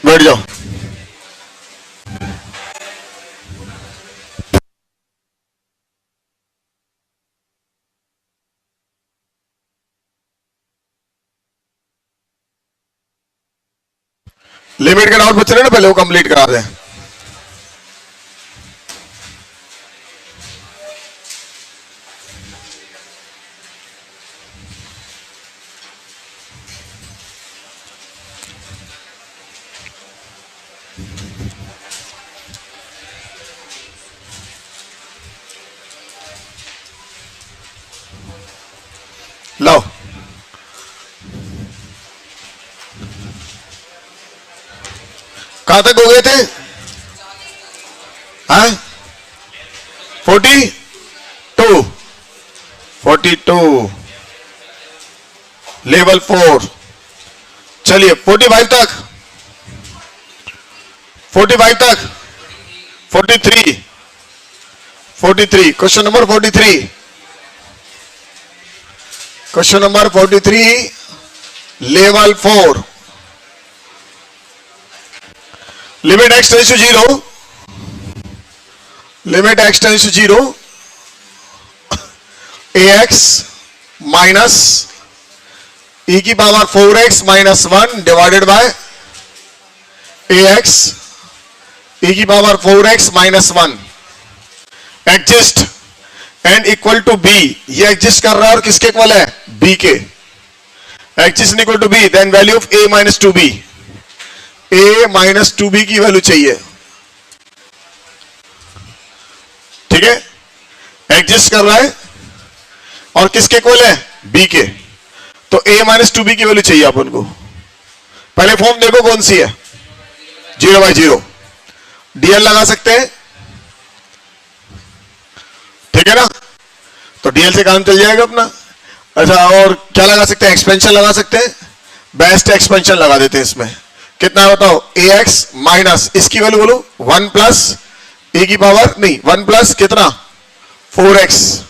बैठ जाओ। लिमिट के डाउट बच रहे ना, पहले वो कंप्लीट करा दें। लो कहां तक हो गए थे? हाँ 42 42 लेवल 4। चलिए 45 तक 45 तक 43 question number 43 question number 43 level 4। Limit x tends to 0, limit x tends to 0 ax minus e की power 4x minus 1 divided by ax e की power 4x minus 1 exist and equal to b। ये exist कर रहा है और किसके equal है? b के। Exist equal to b, then value of a minus 2b। a minus 2b की वैल्यू चाहिए, ठीक है। एग्जिस्ट कर रहा है और किसके इक्वल है? b के। तो a माइनस 2b की वैल्यू चाहिए अपन को। पहले फॉर्म देखो कौन सी है, 0/0 dl लगा सकते हैं, ठीक है ना। तो dl से काम चल जाएगा अपना। अच्छा और क्या लगा सकते हैं? एक्सपेंशन लगा सकते हैं, बेस्ट एक्सपेंशन लगा देते हैं इसमें। कितना है बताओ? ax माइनस इसकी वैल्यू बोलो 1 प्लस e की पावर नहीं 1 प्लस कितना 4x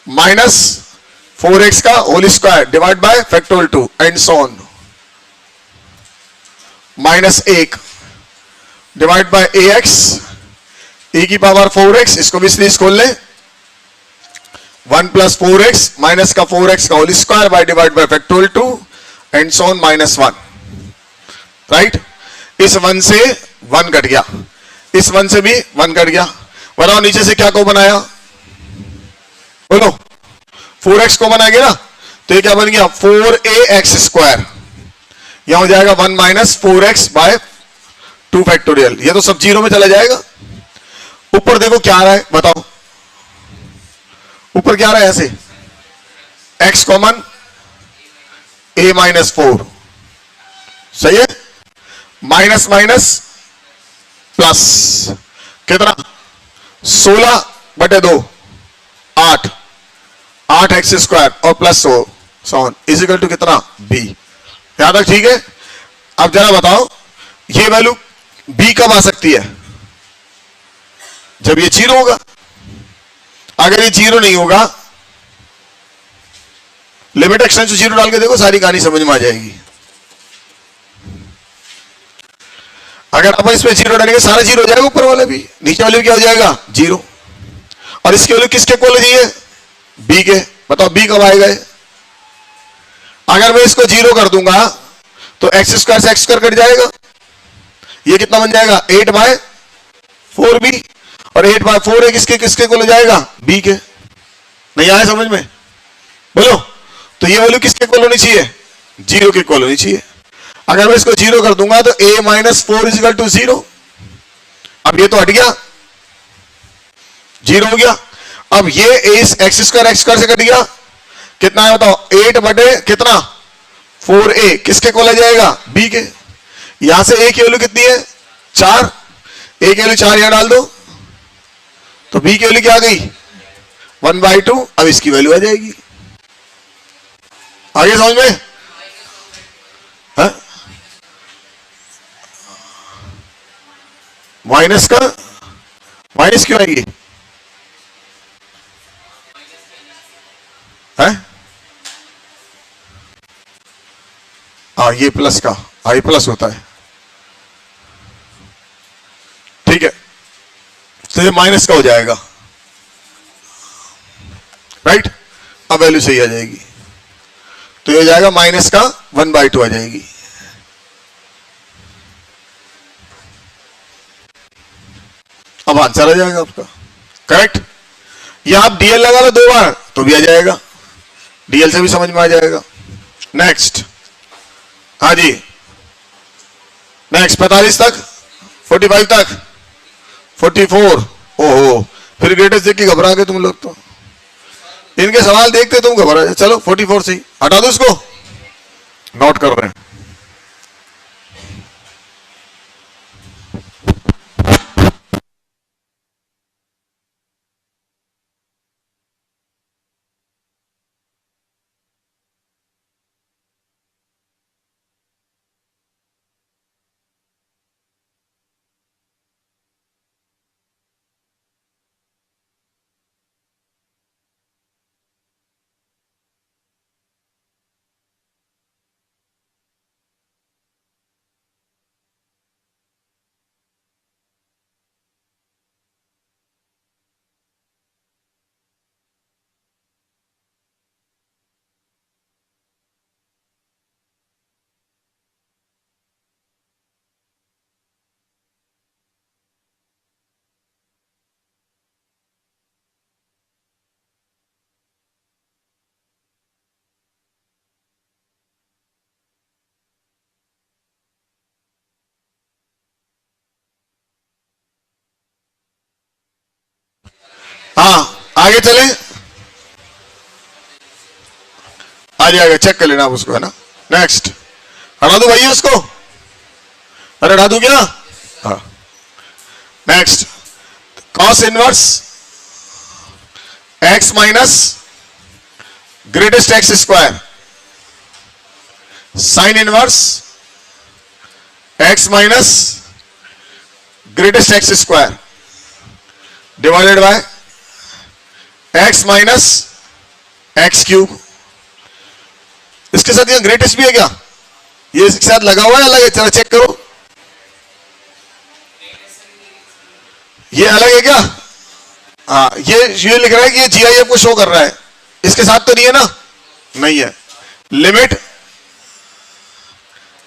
माइनस 4x का whole square divide by factorial 2 and so on minus 1 divide by ax e की पावर 4x, इसको भी सीरीज खोल ले 1 प्लस 4x माइनस का 4x का whole square by divide by factorial 2 and so on minus 1, right. इस 1 से 1 cut गया, इस 1 से भी 1 कट गया। बताओ नीचे से क्या को बनाया? बोलो 4x को बनाएंगे ना, तो ये क्या बन गया 4ax स्क्वायर। यहां हो जाएगा 1 माइनस 4x बाय 2 फैक्टोरियल। ये तो सब जीरो में चला जाएगा। ऊपर देखो क्या आ रहा है बताओ, ऊपर क्या आ रहा है? ऐसे x कॉमन a माइनस 4, सही है। माइनस माइनस प्लस कितना 16/2 8 8x स्क्वायर और प्लस 100 इजिकल टू कितना b। यहां तक ठीक है। अब जरा बताओ ये वैल्यू b कब आ सकती है? जब ये 0 होगा। अगर ये 0 नहीं होगा, लिमिट एक्सटेंस टू 0 डाल के देखो, सारी कहानी समझ में आ जाएगी। अगर आप इसमें 0 डालेंगे सारा 0 हो जाएगा, ऊपर वाला भी, नीचे वाले भी क्या हो जाएगा 0। और इसकी वैल्यू किसके इक्वल है? b के। बताओ b कब आएगा? अगर मैं इसको 0 कर दूंगा तो x स्क्वायर से x स्क्वायर कट जाएगा। ये कितना बन जाएगा 8/4b, और 8/4 किसके किसके इक्वल हो जाएगा? b के। नहीं आया समझ में? बोलो। तो ये वैल्यू किसके इक्वल होनी चाहिए? 0 के इक्वल होनी चाहिए। अगर मैं इसको 0 कर दूंगा तो a माइनस 4 इजिकल टू 0। अब ये तो हट गया, 0 हो गया। अब ये x स्क्वायर से कट गया, कितना है बताओ 8 बटे कितना 4a किसके इक्वल आ जाएगा? b के। यहां से a की वैल्यू कितनी है 4, a की वैल्यू 4 यहां डाल दो तो b की वैल्यू क्या आ गई 1/2। अब इसकी वैल्यू आ जाएगी। आगे समझ में? माइनस का माइनस क्यों आएगी? ये प्लस का आई प्लस होता है, ठीक है। तो ये माइनस का हो जाएगा, राइट। अब वैल्यू सही आ जाएगी, तो ये हो जाएगा माइनस का 1/2 आ जाएगी। अब आंसर आ जाएगा आपका, करेक्ट। या आप डीएल लगा लो 2 बार तो भी आ जाएगा, डीएल से भी समझ में आ जाएगा। नेक्स्ट, हाँ जी, नेक्स्ट 45 तक, 45 तक, 44। ओहो, फिर ग्रेटेस्ट देख के घबरा गए तुम लोग, तो इनके सवाल देखते तुम घबरा जाए। चलो 44 से ही हटा दो इसको, नोट कर रहे हैं। हाँ, आगे चले, आ जाएगा, चेक कर लेना आप उसको, है ना। नेक्स्ट, हटा दो भैया उसको, अरे हटा दू क्या। हाँ, next, cos inverse x minus greatest x square sine inverse x minus greatest x square divided bye x minus x cube. इसके साथ ये ग्रेटेस्ट भी है क्या, ये इसके साथ लगा हुआ है, अलग है, चलो चेक करो, ये अलग है क्या। हाँ, ये लिख रहा है कि ये जीआईएफ को शो कर रहा है, इसके साथ तो नहीं है ना, नहीं है। Limit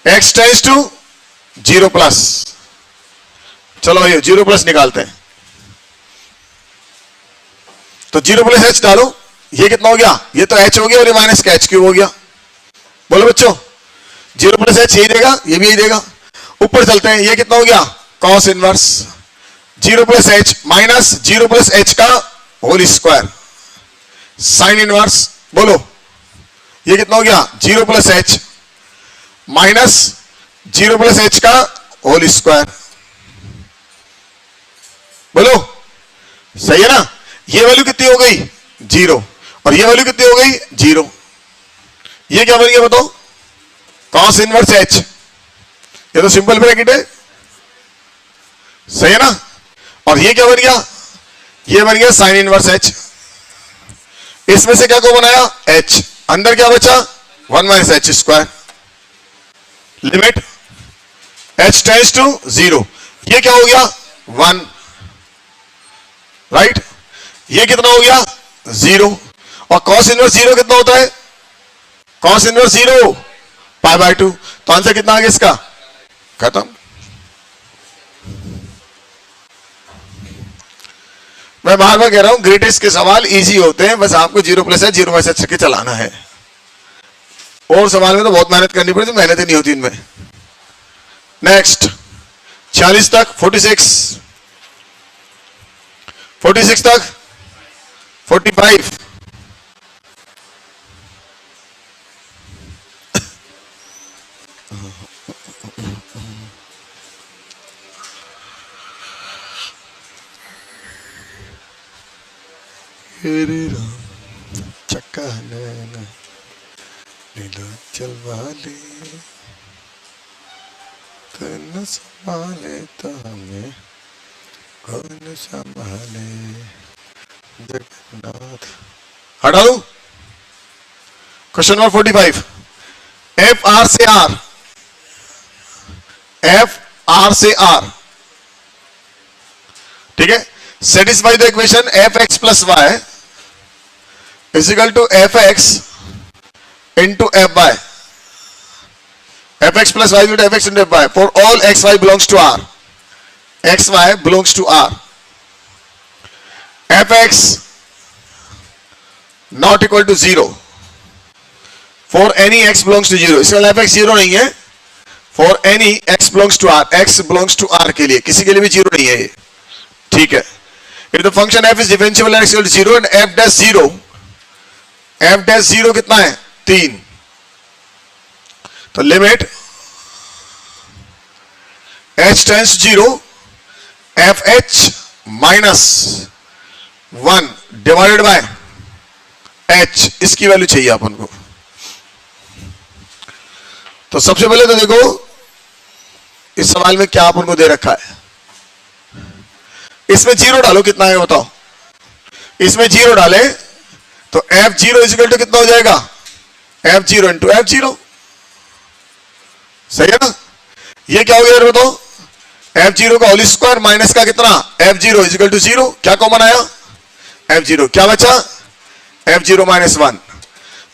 x tends to 0 plus, चलो ये 0 प्लस निकालते हैं, तो 0 प्लस एच डालो, ये कितना हो गया, ये तो एच हो गया और ये माइनस का एच क्यूब हो गया। बोलो बच्चों, 0 प्लस एच यही देगा, ये भी यही देगा। ऊपर चलते हैं, ये कितना हो गया, cos inverse 0 plus h minus 0 plus H का होल स्क्वायर साइन इनवर्स। बोलो ये कितना हो गया, 0 plus h minus 0 plus H का होल स्क्वायर। बोलो सही है ना। ये वैल्यू कितनी हो गई, 0, और ये वैल्यू कितनी हो गई, 0। ये क्या बन गया बताओ, कॉस इनवर्स एच, ये तो सिंपल ब्रैकेट है, सही है ना। और ये क्या बन गया, ये बन गया साइन इनवर्स एच। इसमें से क्या को बनाया, एच, अंदर क्या बचा, 1 minus h square. Limit h tends to 0, ये क्या हो गया, 1, राइट। ये कितना हो गया, 0, और कॉस इनवर्स 0 कितना होता है, कॉस इनवर्स 0 π/2, तो आंसर कितना आ गया इसका, खत्म। मैं बार बार कह रहा हूं, ग्रेटेस्ट के सवाल इजी होते हैं, बस आपको 0 प्लस है 0 माइनस एच के चलाना है, और सवाल में तो बहुत मेहनत करनी पड़ती है, मेहनत ही नहीं होती इनमें। नेक्स्ट 46 तक, 46 तक, 45 चक्का चल वाले तन संभाले तो हमें कौन संभाले जगन्नाथ। हटा दो क्वेश्चन नंबर 45, एफ आर से आर एफ आर से आर, ठीक है। Satisfy the equation f x plus y is equal to f x into f y, f x plus y f x into f y for all x y belongs to R, x y belongs to R, f x not equal to 0 for any x belongs to 0, इसका f x 0 नहीं है, for any x belongs to R, x belongs to R के लिए, किसी के लिए भी 0 नहीं है ये, ठीक है। If the function f is differentiable at x equal to 0 and f dash 0, f dash 0 कितना है 3, तो limit h tends 0 f h minus 1 divided by h, इसकी वैल्यू चाहिए अपन को। तो सबसे पहले तो देखो इस सवाल में क्या अपन को दे रखा है, इसमें 0 डालो, कितना है बताओ, इसमें 0 डाले तो f0 इक्वल टू कितना हो जाएगा, f0 इंटू f0, सही है ना। ये क्या हो गया यार बताओ, f0 का होल स्क्वायर माइनस का कितना, f0 इक्वल टू 0, क्या कॉमन आया f0, क्या बचा f0 माइनस 1,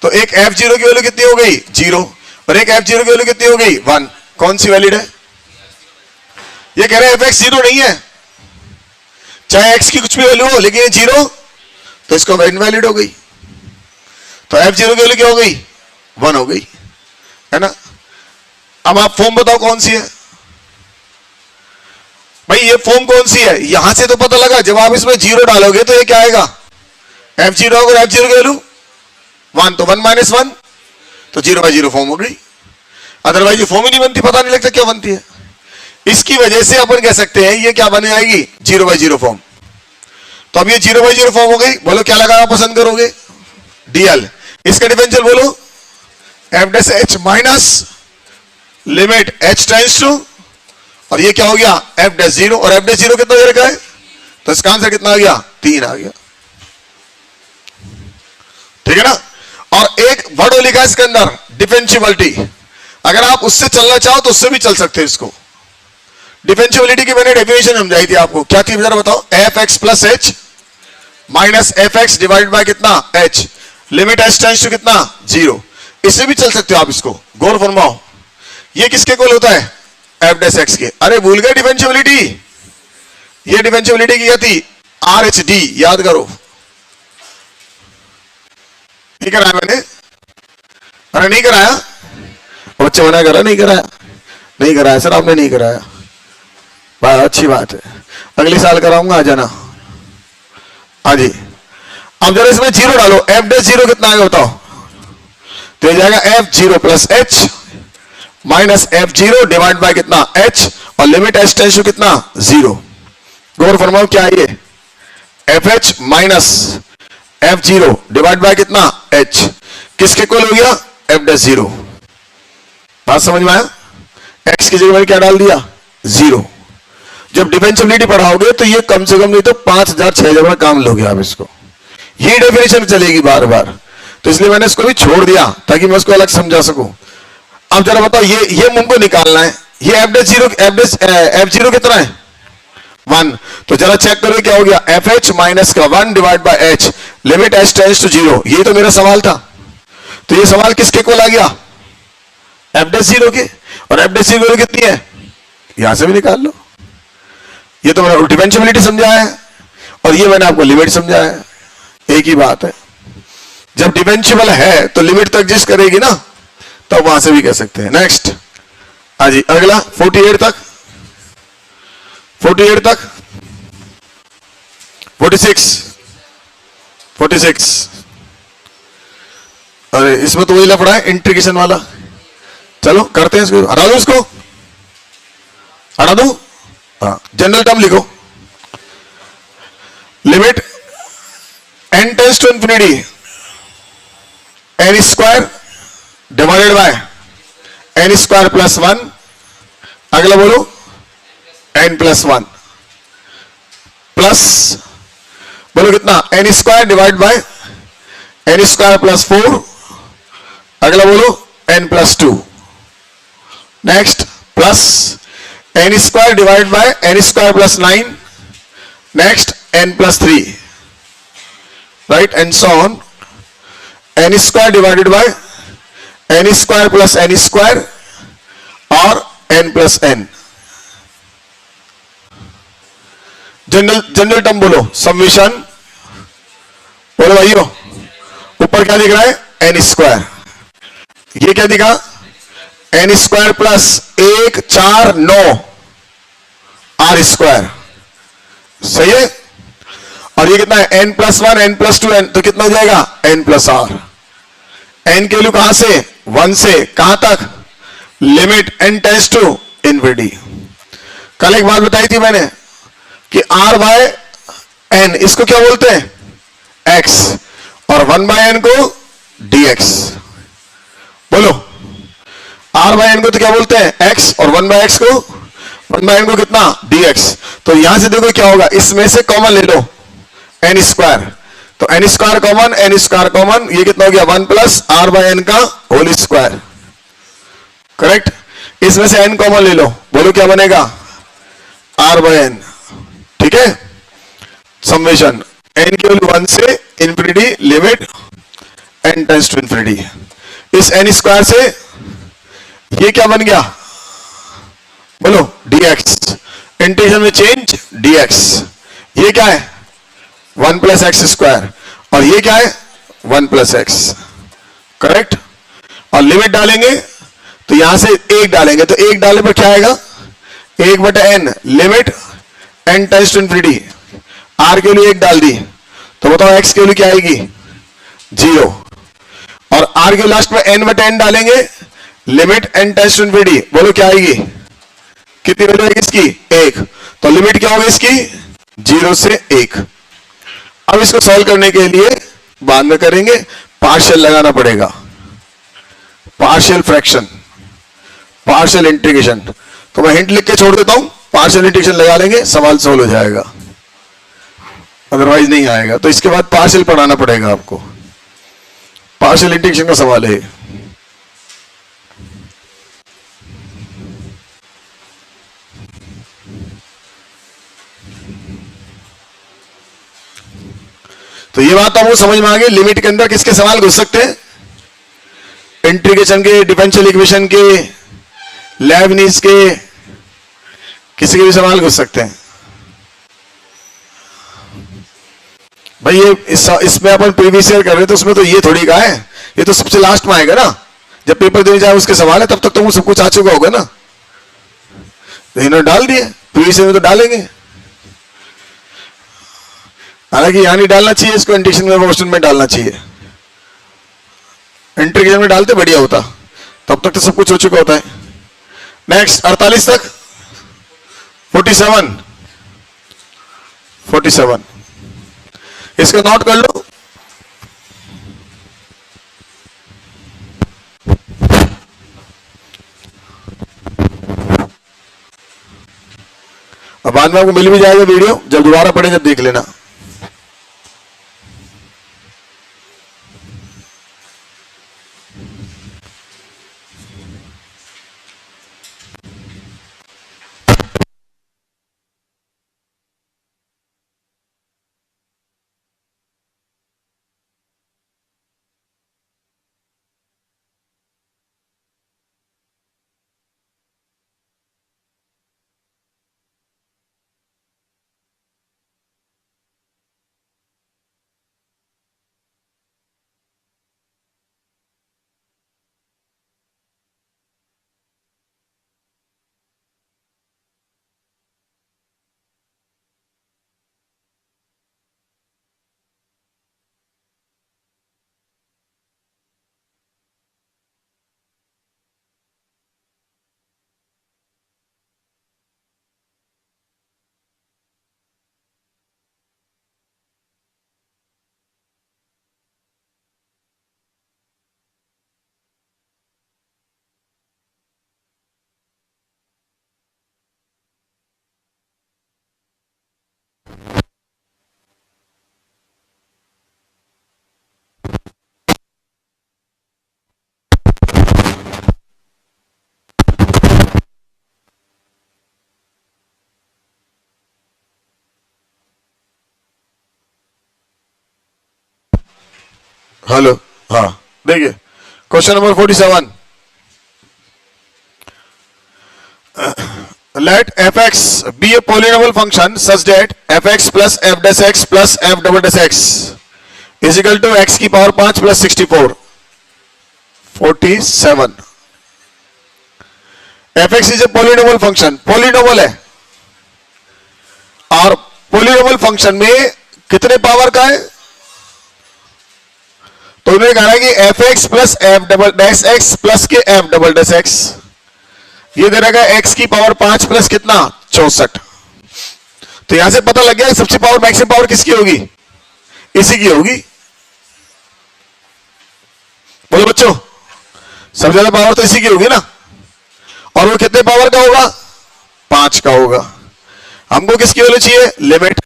तो एक f0 की वैल्यू कितनी हो गई 0 और एक f0 की वैल्यू कितनी हो गई 1, कौन सी वैलिड है। ये कह रहे हैं fx 0 नहीं है, चाहे x की कुछ भी वैल्यू हो, लेकिन ये 0, तो इसको इनवैलिड हो गई, तो f0 की वैल्यू क्या हो गई 1 हो गई, है ना। अब आप फॉर्म बताओ कौन सी है भाई, ये फॉर्म कौन सी है, यहां से तो पता लगा, जब आप इसमें 0 डालोगे तो ये क्या आएगा f0 और f0 की वैल्यू 1, तो 1 माइनस 1, तो 0 बाई 0 फॉर्म हो गई, अदरवाइज ये फॉर्म ही नहीं बनती, पता नहीं लगता क्या बनती है। इसकी वजह से अपन कह सकते हैं ये क्या बन जाएगी 0 बाई 0 फॉर्म। तो अब ये 0 बाई 0 फॉर्म हो गई, बोलो क्या लगाना पसंद करोगे, डीएल, इसका डिफरेंशियल बोलो f dash h minus limit h tends to, और ये क्या हो गया एफ डैश 0, और एफ डैश 0 कितना दे रखा है, तो इसका आंसर कितना आ गया 3 आ गया, ठीक है ना। और एक वर्ड लिखा है इसके अंदर डिफरेंशियबिलिटी, अगर आप उससे चलना चाहो तो उससे भी चल सकते हैं इसको। डिफरेंशियबिलिटी की मैंने डेफिनेशन समझाई थी आपको, क्या थी जरा बताओ, f x plus h minus f x divide by कितना h, limit h tends to कितना 0, इससे भी चल सकते हो आप इसको, गौर फरमाओ। ये किसके कोल होता है एफ डैश एक्स के, अरे भूल गए डिफरेंशियबिलिटी, ये डिफरेंशियबिलिटी की क्या थी RHD, याद करो, नहीं कराया मैंने, अरे नहीं कराया, बच्चे मना करा नहीं कराया, नहीं कराया सर आपने नहीं कराया, बहुत अच्छी बात है, अगले साल कराऊंगा, आ जाना। हाँ जी, अब जरा इसमें 0 डालो, एफ डैश 0 कितना आएगा बताओ, तो ये जाएगा f0 plus h minus f0 divide by कितना h, और लिमिट h टेंड्स टू कितना 0, गौर फरमाओ क्या है ये fh minus f0 divide by कितना h, किसके इक्वल हो गया f डैश 0, बात समझ में आया, x की जगह मैंने क्या डाल दिया 0। जब डिफरेंशियबिलिटी पढ़ाओगे तो ये कम से कम नहीं तो 5000 6000 में काम लोगे आप इसको, ये डेफिनेशन चलेगी बार बार, तो इसलिए मैंने इसको भी छोड़ दिया ताकि मैं उसको अलग समझा सकूं। अब जरा बताओ ये मुझको निकालना है, ये f0 कितना है 1, तो जरा चेक करो क्या हो गया fh माइनस का 1 divide by h, limit h tends to 0, ये तो मेरा सवाल था, तो ये सवाल किसके इक्वल आ गया f0 के, और f0 कितनी है यहां से भी निकाल लो, ये तो मैंने डिफरेंशियबिलिटी समझाया है और ये मैंने आपको लिमिट समझाया है, एक ही बात है। जब डिफरेंशियबल है तो लिमिट तो एग्जिस्ट करेगी ना, तब वहां से भी कह सकते हैं। नेक्स्ट हाँ जी, अगला 48 तक 46, अरे इसमें तो वही लफड़ा है इंटीग्रेशन वाला, चलो करते हैं इसको, हटा दो इसको, हटा दो, हाँ जनरल टर्म लिखो, limit n tends to infinity n square divided by n square plus 1, अगला बोलो n प्लस 1 प्लस बोलो कितना n square divide bye n square plus 4, अगला बोलो n plus 2, next plus n square divided by n square plus 9. Next n plus 3, right, and so on. n square divided by n square plus n square और n plus n. General term बोलो, summation बोलो भाइयों. ऊपर क्या दिख रहा है? N square. ये क्या दिखा? N square plus 149 r square. सही है. और ये कितना है? N plus 1 n plus 2 n, तो कितना हो जाएगा? N plus r. एन की वैल्यू कहां से? 1 से कहां तक? Limit n tends to infinity. कल एक बात बताई थी मैंने कि आर बाय एन इसको क्या बोलते हैं? एक्स. और 1 बाय एन को dx. बोलो, आर बाय एन को तो क्या बोलते हैं? एक्स. और 1 बाय एक्स को, 1 बाय एन को कितना? dx. तो यहां से देखो क्या होगा, इसमें से कॉमन ले लो एन स्क्वायर. तो n square common, n square common, ये कितना हो गया? 1 प्लस आर बाय एन का होल स्क्वायर. करेक्ट. इसमें से एन कॉमन ले लो, बोलो क्या बनेगा? R by n. ठीक है. समेशन एन की वैल्यू 1 से infinity, limit n tends to infinity. इस एन स्क्वायर से ये क्या बन गया? बोलो dx. इंटीग्रेशन में चेंज dx. ये क्या है? 1 प्लस एक्स स्क्वायर. और ये क्या है? 1 प्लस एक्स. करेक्ट. और लिमिट डालेंगे तो यहां से 1 डालेंगे, तो 1 डालने पर क्या आएगा? 1/n limit n tends to infinity. R के लिए 1 डाल दी, तो बताओ एक्स के लिए क्या आएगी? 0. और आर के लास्ट में n/n डालेंगे, limit n tends to infinity. बोलो क्या आएगी? कितनी वैल्यू आएगी इसकी? 1. तो लिमिट क्या होगी इसकी? 0 से 1. अब इसको सॉल्व करने के लिए बाद में करेंगे, पार्शियल लगाना पड़ेगा. Partial fraction, partial integration. तो मैं हिंट लिख के छोड़ देता हूं, पार्शियल इंटीग्रेशन लगा लेंगे, सवाल सॉल्व हो जाएगा. अदरवाइज नहीं आएगा. तो इसके बाद पार्शियल पढ़ाना पड़ेगा आपको. पार्शियल इंटीग्रेशन का सवाल है. तो ये बात आपको समझ में आ गई. लिमिट के अंदर किसके सवाल घुस सकते हैं? इंटीग्रेशन के, डिफरेंशियल इक्वेशन के, लेबनीज के, किसी के भी सवाल घुस सकते हैं. भाई ये इसमें अपन प्रीवियस ईयर कर रहे हैं, तो उसमें तो ये थोड़ी का है, ये तो सबसे लास्ट में आएगा ना. जब पेपर देने जाए उसके सवाल है, तब तक तो वो सब कुछ आ चुका होगा ना. तो इन्होंने डाल दिए, प्रीवियस ईयर में तो डालेंगे. हालांकि यहां नहीं डालना चाहिए इसको, इंटीग्रेशन में क्वेश्चन में डालना चाहिए. इंटीग्रेशन में डालते बढ़िया होता, तब तक तो सब कुछ हो चुका होता है. नेक्स्ट 48 तक. 47, 47 इसको नोट कर लो. अब बाद में आपको मिल भी जाएगा वीडियो, जब दोबारा पढ़े जब देख लेना. हेलो, हाँ देखिए question number 47, let fx be a polynomial function such that fx plus f dash x plus f double dash x is equal to x की power 5 plus 64. 47, fx is a polynomial function, polynomial है, और polynomial function में कितने power का है? तो उन्होंने कहा है कि fx plus f double dash x plus के f डबल डैश x, ये दे रहेगा x की पावर 5 प्लस कितना 64. तो यहां से पता लग गया सबसे पावर मैक्सिमम पावर किसकी होगी? इसी की होगी. बोलो बच्चों, सबसे ज्यादा पावर तो इसी की होगी ना, और वो कितने पावर का होगा? 5 का होगा. हमको किसकी वैल्यू चाहिए? Limit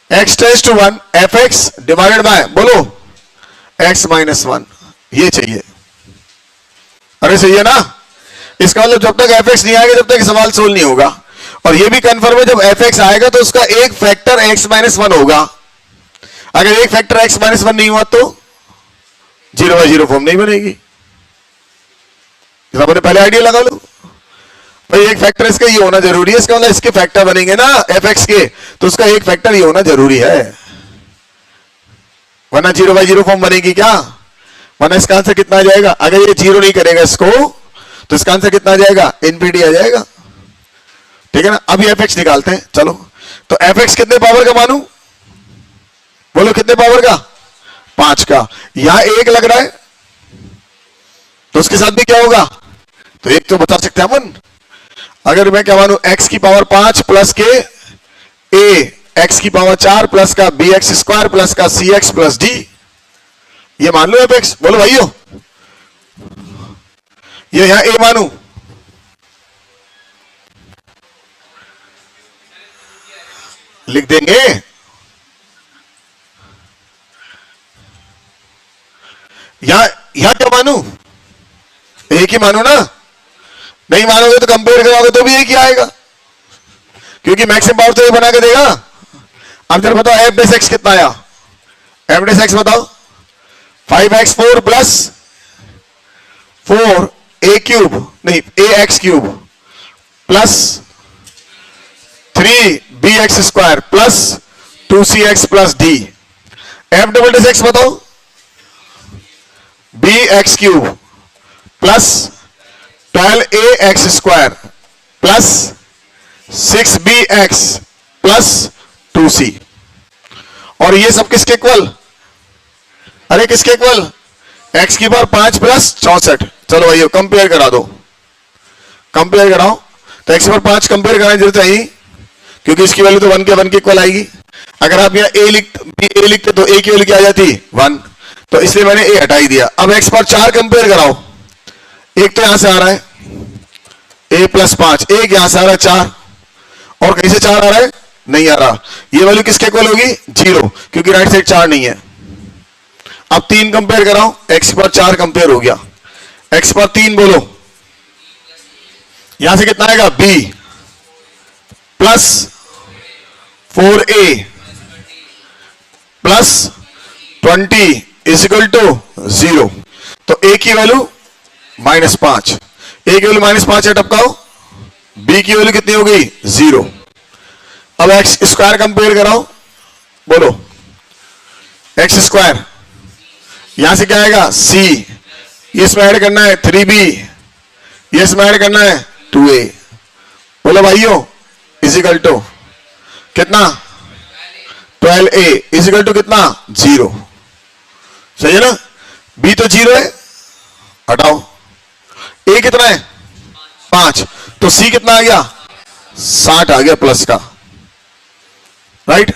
x tends to 1 fx divided by, बोलो x माइनस 1, ये चाहिए. अरे सही है ना? इसका मतलब जब तक fx नहीं आएगा जब तक सवाल सोल्व नहीं होगा. और ये भी कंफर्म है जब fx आएगा तो उसका एक फैक्टर x माइनस 1 होगा. अगर एक फैक्टर x माइनस 1 नहीं हुआ तो 0/0 फॉर्म नहीं बनेगी. अपने पहले आइडिया लगा लो भाई, एक फैक्टर इसका ये होना जरूरी है, इसका मतलब इसके फैक्टर बनेंगे ना fx के, तो उसका एक फैक्टर ये होना जरूरी है, वरना 0/0 फॉर्म बनेगी क्या? वरना इसका आंसर कितना आ जाएगा? अगर ये 0 नहीं करेगा इसको तो इसका आंसर कितना आ जाएगा? इनफिनिटी आ जाएगा. ठीक है ना? अभी fx निकालते हैं. चलो, तो fx कितने पावर का मानू? बोलो कितने पावर का? 5 का. यहां 1 लग रहा है तो उसके साथ भी क्या होगा? तो 1 तो बता सकते हैं अपन. अगर मैं क्या मानू? x की पावर 5 प्लस के a x की पावर 4 प्लस का bx स्क्वायर प्लस का cx प्लस d, ये मान लो fx. बोलो भाइयों, ये यहां a मानू, लिख देंगे. यहां क्या मानू? एक ही मानो ना. नहीं मानोगे तो कंपेयर करोगे तो भी एक ही आएगा, क्योंकि मैक्सिमम पावर तो ये बना के देगा. अब जरा बताओ f डैश x कितना आया? f डैश x बताओ. 5x4 प्लस 4a क्यूब, नहीं ax cube plus 3bx square plus 2cx plus d. f double dash x बताओ. bx cube plus 12ax square plus 6bx plus 2c. और ये सब किसके equal? अरे किसके इक्वल? x की पावर 5 प्लस 64. चलो भाइयों कंपेयर करा दो, कंपेयर कराओ. तो x की पावर 5 कंपेयर कराने की जरूरत है, क्योंकि इसकी वैल्यू तो 1 के इक्वल आएगी. अगर आप यहाँ a लिखते तो a की वैल्यू क्या आ जाती? 1. तो इसलिए मैंने a हटा ही दिया. अब x पर 4 कंपेयर कराओ. एक तो यहां से आ रहा है a प्लस 5, एक यहां से आ रहा है 4, और कहीं से 4 आ रहा है? नहीं आ रहा. ये वैल्यू किसके इक्वल होगी? 0, क्योंकि राइट साइड 4 नहीं है. अब 3 कंपेयर कराओ. x पर 4 कंपेयर हो गया. x पर 3 बोलो, यहां से कितना आएगा? b plus 4a plus 20 is equal to 0. तो a की वैल्यू -5, a की वैल्यू -5 है, टपकाओ. b की वैल्यू कितनी हो गई? 0. अब x स्क्वायर कंपेयर कराओ. बोलो x स्क्वायर, यहां से क्या आएगा? c, ये इसमें ऐड करना है 3b, ये इसमें ऐड करना है 2a. बोलो भाइयों इजिकल टू कितना? 12a इजिकल टू कितना? 0. सही है ना? b तो 0 है, हटाओ. a कितना है? 5. तो c कितना आ गया? 60 आ गया प्लस का. राइट.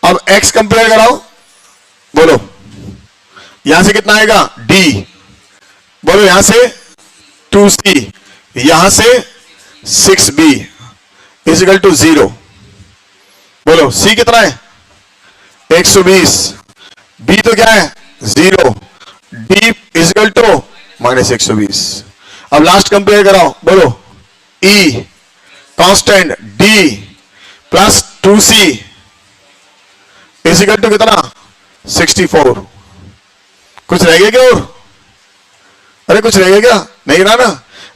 अब x कंपेयर कराओ. बोलो यहां से कितना आएगा? d. बोलो यहां से 2c, यहां से 6b इजिकल टू 0. बोलो c कितना है? 120. b तो क्या है? 0. d equal to -120. अब लास्ट कंपेयर कराओ. बोलो e constant d plus 2c equal to कितना? 64। कुछ रह गया क्या और? अरे कुछ रह गया क्या? नहीं रहा ना।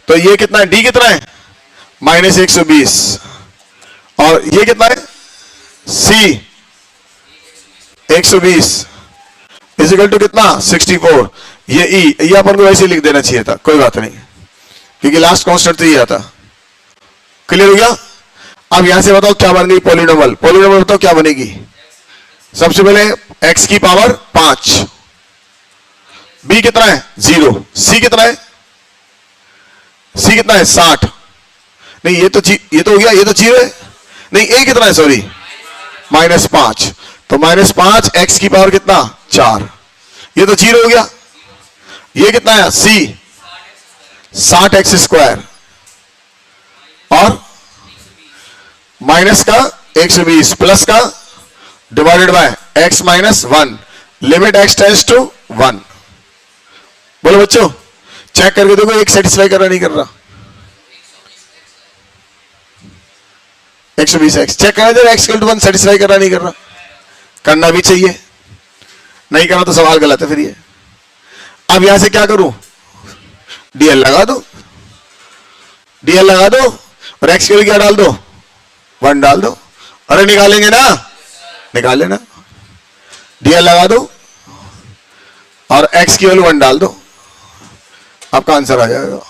तो ये कितना है, डी कितना है, -120। और ये कितना है, सी 120 इजिकल टू कितना, 64। ये ई, ये अपन को ऐसे लिख देना चाहिए था, कोई बात नहीं, क्योंकि लास्ट कांस्टेंट तो ये आता। क्लियर हो गया? अब यहां से बताओ क्या बन गई पॉलिनोमल। पॉलिनोमल बताओ क्या बनेगी। सबसे पहले x की पावर 5, b कितना है 0, c कितना है, c कितना है 60। नहीं ये तो हो गया, ये तो 0 है। नहीं a कितना है, सॉरी -5। तो -5 x की पावर कितना 4, ये तो 0 हो गया। ये कितना है c 60x² और माइनस का 120 प्लस का divided by x -1 limit x tends to 1। बोलो बच्चों, चेक करके देखो एक सेटिस्फाई कर रहा नहीं कर रहा। 120x चेक करना जरा, x = 1 सेटिस्फाई कर रहा नहीं कर रहा। करना भी चाहिए, नहीं करना तो सवाल गलत है फिर ये। अब यहां से क्या करूं, डीएल लगा दो, डीएल लगा दो और x के लिए क्या डाल दो, 1 डाल दो। अरे निकालेंगे ना, निकाल लेना। डीएल लगा दो और x की वैल्यू 1 डाल दो, आपका आंसर आ जाएगा।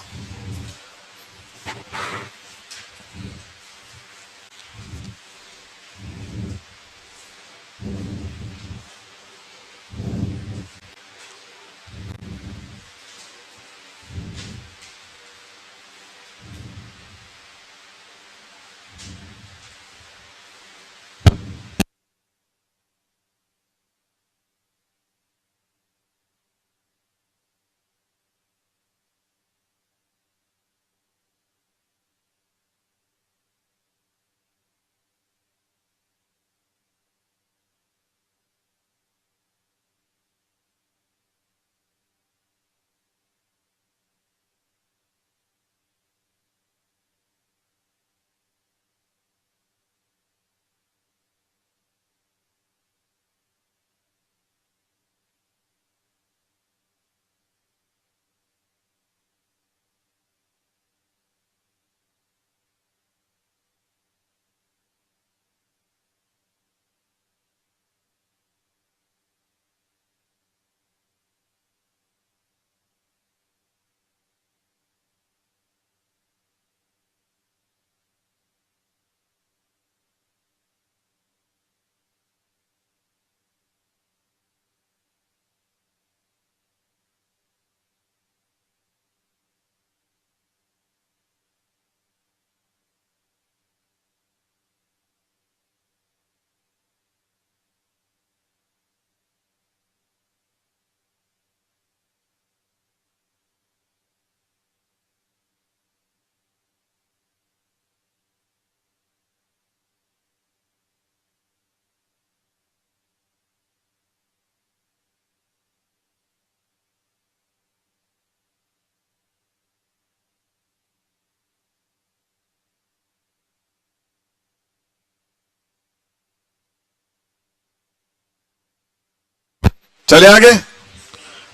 चले आगे,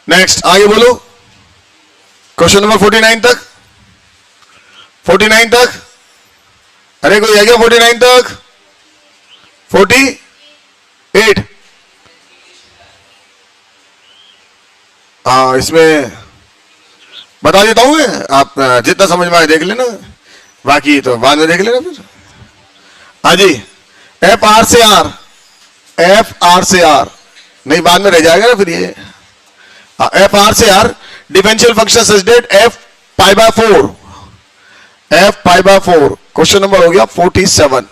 नेक्स्ट आगे बोलो। क्वेश्चन नंबर 49 तक, 49 तक। अरे कोई है क्या 49 तक? 48। हाँ इसमें बता देता हूं मैं, आप जितना समझ में आए देख लेना, बाकी तो बाद में देख लेना फिर। हाँ जी, FR से R, FR से R नहीं, बाद में रह जाएगा ना फिर ये। FR से R differential function such that f π/4, f π/4। Question number हो गया 47,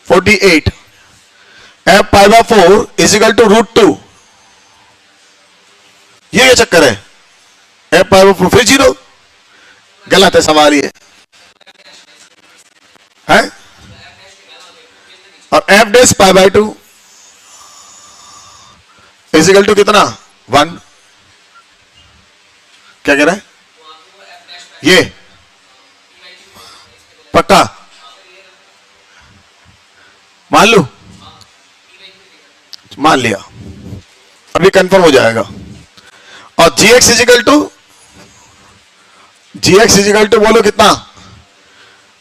48। f π/4 = √2। ये क्या चक्कर है, f π/4 फिर 0, गलत है सवाल ये है। और f' π/2 = कितना 1। क्या कह रहा है ये, पक्का मान लू, मान लिया। कंफर्म हो जाएगा। और gx इजिकल टू बोलो कितना,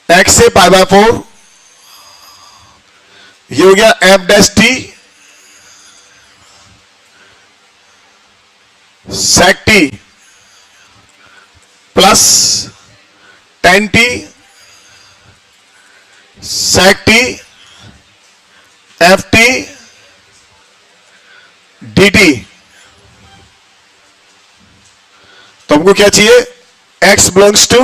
x से पाई बाय 4, ये हो गया f dash t sec t plus ten t sec t f t d t. तो हमको क्या चाहिए, x बिलोंग्स टू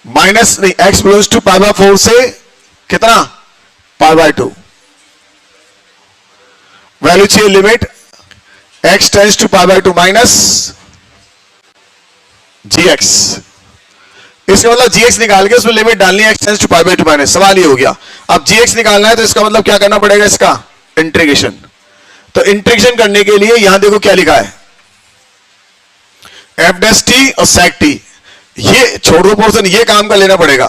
माइनस नहीं, x belongs to pi by 4 से कितना, पाई बाय 2। वैल्यू चाहिए limit x tends to pi by 2 minus gx। इसका मतलब gx निकाल के उसमें लिमिट डालनी है x tends to pi by 2 minus. सवाल ये हो गया, अब gx निकालना है तो इसका मतलब क्या करना पड़ेगा, इसका इंटीग्रेशन। तो इंटीग्रेशन करने के लिए यहां देखो क्या लिखा है, एफ डैश टी और सेक टी, ये छोड़ दो पोर्शन, ये काम का लेना पड़ेगा।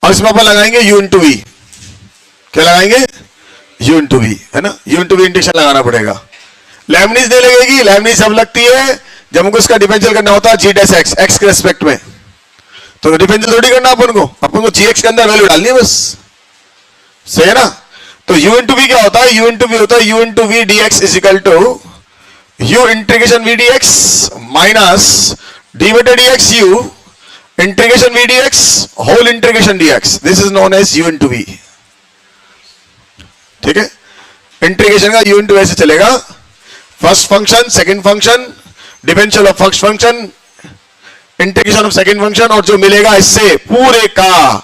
और इसमें अपन लगाएंगे u इंटू वी, क्या लगाएंगे, u इंटू वी, है ना, u इंटू वी इंटीग्रेशन लगाना पड़ेगा। लेबनीज नहीं लगेगी, लेबनीज सब लगती है जब हमको इसका डिफरेंशियल करना होता है जी डैश एक्स, एक्स के रेस्पेक्ट में। तो डिफरेंशियल थोड़ी करना अपन को जी एक्स के अंदर वैल्यू डालनी है बस, सही है ना। तो u इंटू वी क्या होता है, u इंटू वी होता है u into v d x is equal to u integration v d x minus d बटे d x u integration v d x whole integration d x. This is known as u into v, ठीक है। Integration का u into ऐसे चलेगा, first function second function differential of first function integration of second function, और जो मिलेगा इससे पूरे का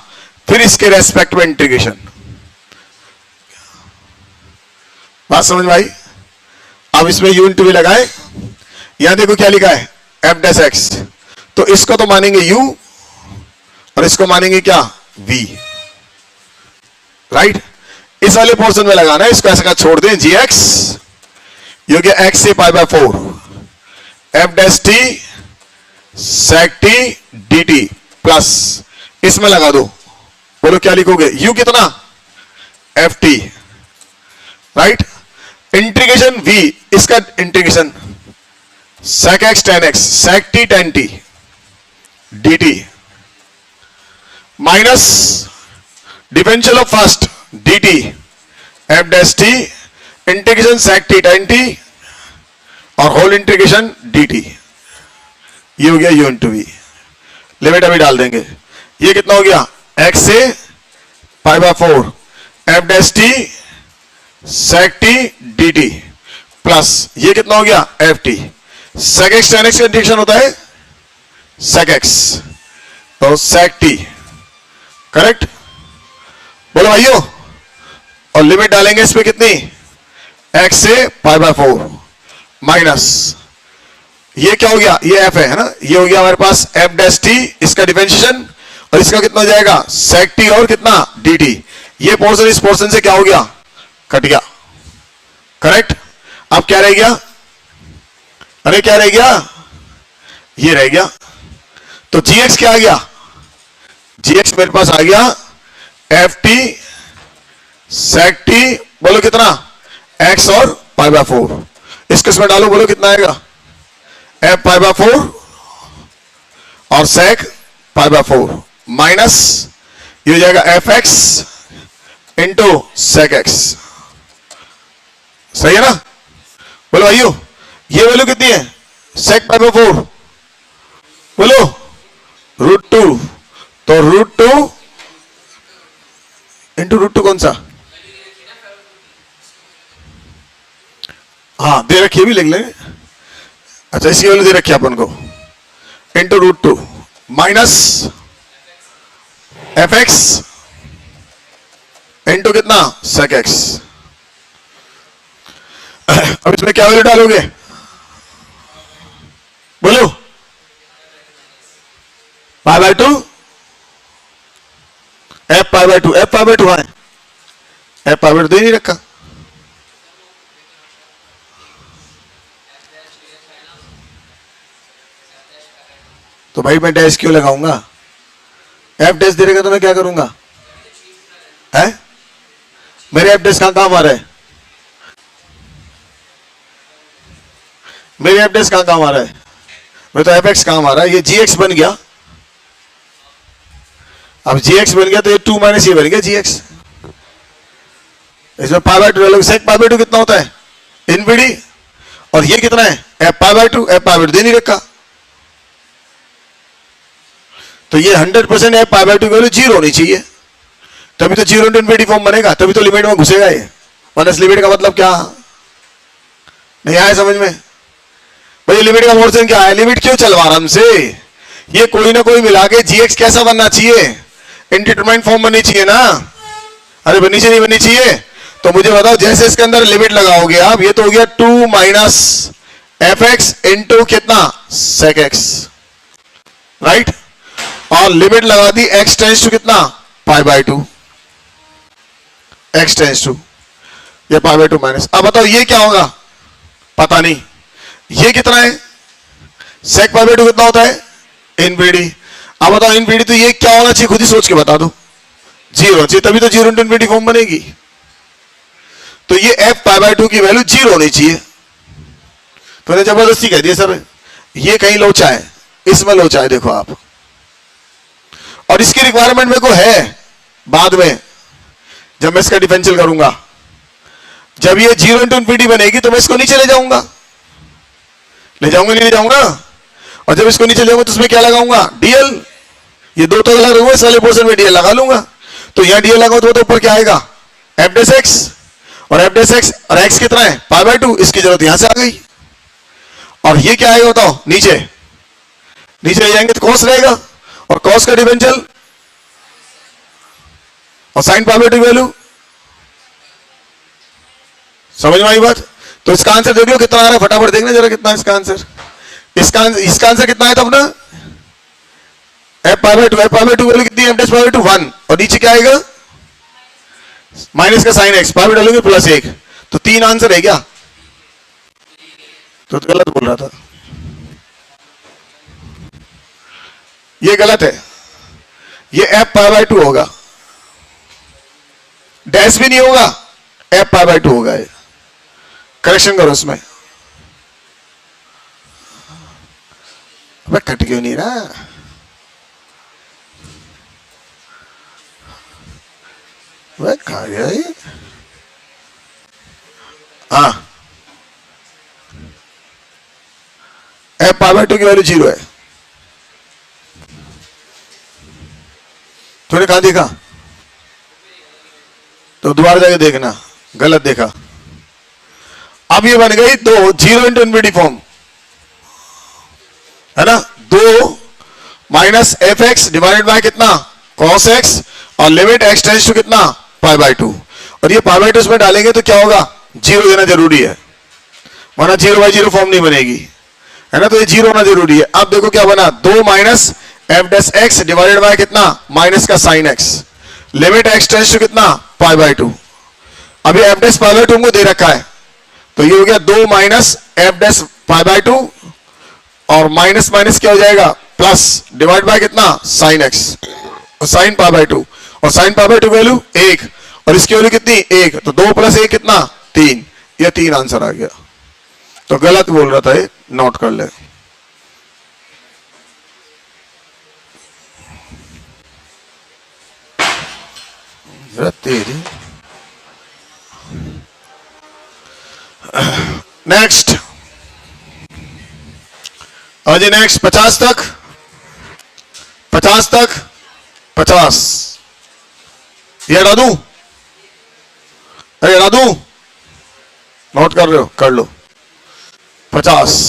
फिर इसके रेस्पेक्ट में इंटीग्रेशन। बात समझ में आई। अब इसमें u इंटू वी लगाए, यहां देखो क्या लिखा है एफ डैश एक्स, तो इसको तो मानेंगे u और इसको मानेंगे क्या v, राइट। इस वाले पोर्शन में लगाना है, इसको ऐसा का छोड़ दें जी एक्स, ये हो गया x से pi by 4 f dash t sec t d t plus इसमें लगा दो, बोलो क्या लिखोगे, u कितना f t, right. Integration v, इसका integration sec x tan x sec t tan t d t minus differential of first d t f dash t integration sec t tan t और whole integration d t. ये हो गया u into we, limit अभी डाल देंगे। ये कितना हो गया, x से pi by 4 f dash t sec t d t plus ये कितना हो गया f t sec x tan x का इंटीग्रेशन होता है सेक एक्स, तो सेक टी, करेक्ट। बोलो भाइयों, और लिमिट डालेंगे इस पे कितनी, x से पाई बाय 4 माइनस ये क्या हो गया, ये f है ना, ये हो गया हमारे पास f डैश टी, इसका डिफरेंशिएशन, और इसका कितना हो जाएगा सेक टी और कितना डी टी। ये पोर्शन इस पोर्शन से क्या हो गया, कट गया, करेक्ट। अब क्या रह गया, अरे क्या रह गया, ये रह गया। तो gx क्या आ गया, gx मेरे पास आ गया एफ टी सेक टी, बोलो कितना x और पाई बाय 4, इसको इसमें डालो, बोलो कितना आएगा एफ पाई बाय 4 और सेक पाई बाय 4 माइनस ये हो जाएगा f x into sec x, सही है ना। बोलो भाइयों, ये वैल्यू कितनी है सेक पाई बाय 4, बोलो √2, तो √2 इंटू √2 कौन सा, हाँ दे रखिए, भी लिख लेंगे। अच्छा इसकी वैल्यू दे रखी अपन को into √2 minus f x into कितना सेक एक्स। अब इसमें क्या वैल्यू डालोगे, बोलो पाई by 2 F pi by 2, F pi by 2 है, एफ पाई बाय 2 दे नहीं रखा, तो भाई मैं डैश क्यों लगाऊंगा, एफ डैश दे देगा तो मैं क्या करूंगा, है मेरे एफ डैश कहां आ रहा है, मेरे एफ डैश कहाँ काम आ रहा है, मैं तो एफ एक्स काम आ रहा है, ये जी एक्स बन गया। अब जी एक्स बन गया तो ये 2 माइनस ये बन गया जी एक्स। इसमें पाई बाय 2 डालोगे, सेक पाई बाय 2 कितना होता है इनवीडी, और ये कितना है F pi by 2, F pi by 2 दे नहीं रखा, तो ये 100% एफ पाई बाय 2 की वैल्यू जीरो होनी चाहिए, तभी तो जीरो इंटू इनफिनिटी फॉर्म बनेगा, तभी तो लिमिट में घुसेगा ये। माइनस लिमिट का मतलब क्या, नहीं आया समझ में भाई, लिमिट का मोर्सन क्या है, लिमिट क्यों चलवा रहा हमसे, ये कोई ना कोई मिला के जी एक्स कैसा बनना चाहिए, इनडिटरमाइंट फॉर्म बननी चाहिए ना, अरे बननी चाहिए नहीं बननी चाहिए, तो मुझे बताओ जैसे इसके अंदर लिमिट लगाओगे आप, ये तो हो गया 2 माइनस एफ एक्स इंटू कितना सेक एक्स, राइट, और लिमिट लगा दी एक्स टेंस टू कितना pi by 2, x tends to ये पाई बाय 2 माइनस, अब बताओ ये क्या होगा, पता नहीं, ये कितना है सेक पाई बाय 2 कितना होता है इनफिनिटी, अब बताओ इनफिनिटी तो ये क्या होना चाहिए, खुद ही सोच के बता दो, जीरो चाहिए, तभी तो जीरो इंटू इनफिनिटी फॉर्म बनेगी, तो ये एफ पाई बाय 2 की वैल्यू जीरो होनी चाहिए, तो जबरदस्ती कह दिया सर ये कहीं लोचा है, इसमें लोचा है देखो आप, और इसकी रिक्वायरमेंट मेरे को है बाद में जब मैं इसका डिफरेंशियल करूंगा, जब ये जीरो इंटू इनफिनिटी बनेगी तो मैं इसको नीचे ले जाऊंगा, ले जाऊंगा नहीं ले जाऊंगा, और जब इसको नीचे ले जाऊंगा तो उसमें क्या लगाऊंगा डीएल, ये दो तो अलग हुए, इस वाले पोर्शन में डीएल लगा लूंगा, तो यहां डीएल लगाओ तो ऊपर क्या आएगा एफ डेस एक्स, और एफ डेस एक्स और एक्स कितना है पाई बाय 2, इसकी जरूरत यहां से आ गई, और ये क्या आएगा बताओ नीचे, नीचे ले जाएंगे तो कॉस रहेगा, और कॉस का डिफरेंशियल और साइन पाई बाय 2 वैल्यू, समझ में आई बात, तो इसका आंसर देख लो कितना आ रहा है, फटाफट देखना जरा कितना है इसका आंसर, इसका आंसर कितना है तो अपना F pi by 2, F pi by 2 value कितनी है एफ डैश पाई बाय 2 1, और नीचे क्या आएगा माइनस का साइन एक्स, पाई बाय डालोगे प्लस 1, तो 3 आंसर है क्या, तो गलत बोल रहा था, ये गलत है, ये एफ पाई बाय 2 होगा, डैश भी नहीं होगा, एफ पाई बाय 2 होगा, ये करेक्शन करो उसमें, अबे कट क्यों नहीं रहा, वह कहा गया ये, हाँ एफ पाई बाय 2 की वैल्यू जीरो है, तूने कहा देखा, तो दोबारा जाके देखना गलत देखा, अब ये बन गई दो जीरो इंटू इनफिनिटी फॉर्म है ना, 2 minus f x divided by कितना कॉस एक्स, और लिमिट एक्स टेंस टू कितना पाई बाय 2, और ये पाई बाय 2 इसमें डालेंगे तो क्या होगा जीरो देना जरूरी है, वरना जीरो बाय जीरो फॉर्म नहीं बनेगी, है ना, तो ये जीरो होना जरूरी है। अब देखो क्या बना 2 minus f dash x divided by कितना माइनस का sine x, limit x tends to कितना पाई बाय 2, अभी एफ डैश पाई बाय 2 को दे रखा है, तो ये हो गया 2 minus f dash pi by 2, और माइनस माइनस क्या हो जाएगा प्लस, डिवाइड बाय कितना साइन एक्स, और साइन पाई बाय 2, और साइन पाई बाय 2 वैल्यू 1, और इसकी वैल्यू कितनी 1, तो 2 प्लस 1 कितना 3, ये 3 आंसर आ गया, तो गलत बोल रहा था ये, नोट कर ले, तेरी नेक्स्ट, और जी नेक्स्ट 50 तक 50 तक 50, ये हटा दूं, अरे हटा दूं, नोट कर रहे हो कर लो 50,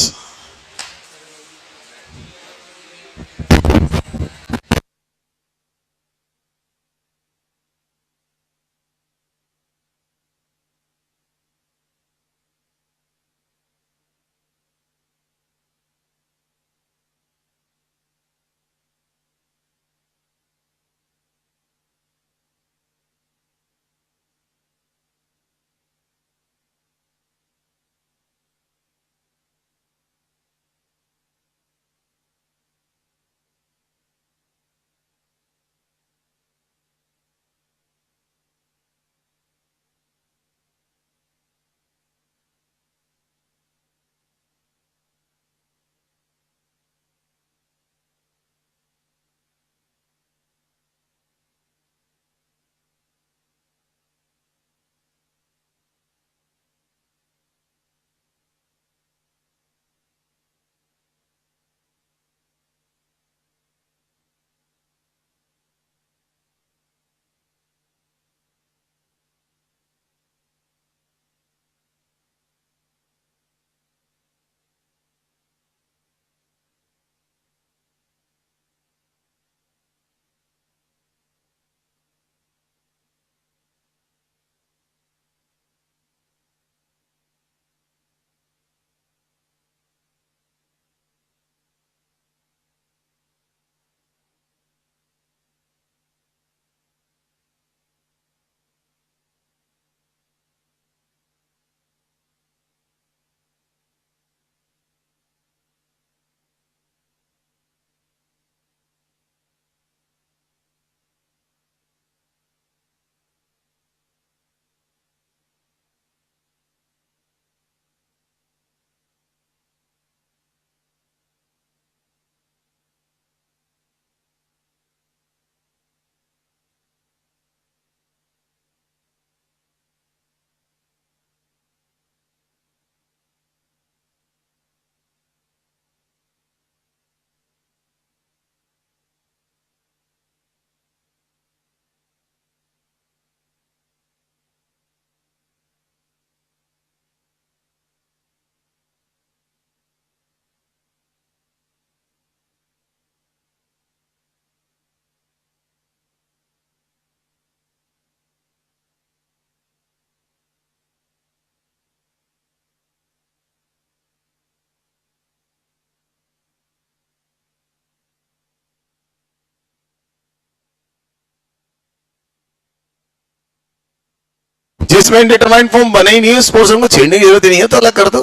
जिसमें डिटरमाइंड फॉर्म बना ही नहीं है उस पोर्शन को छेड़ने की जरूरत ही नहीं है, तो अलग कर दो।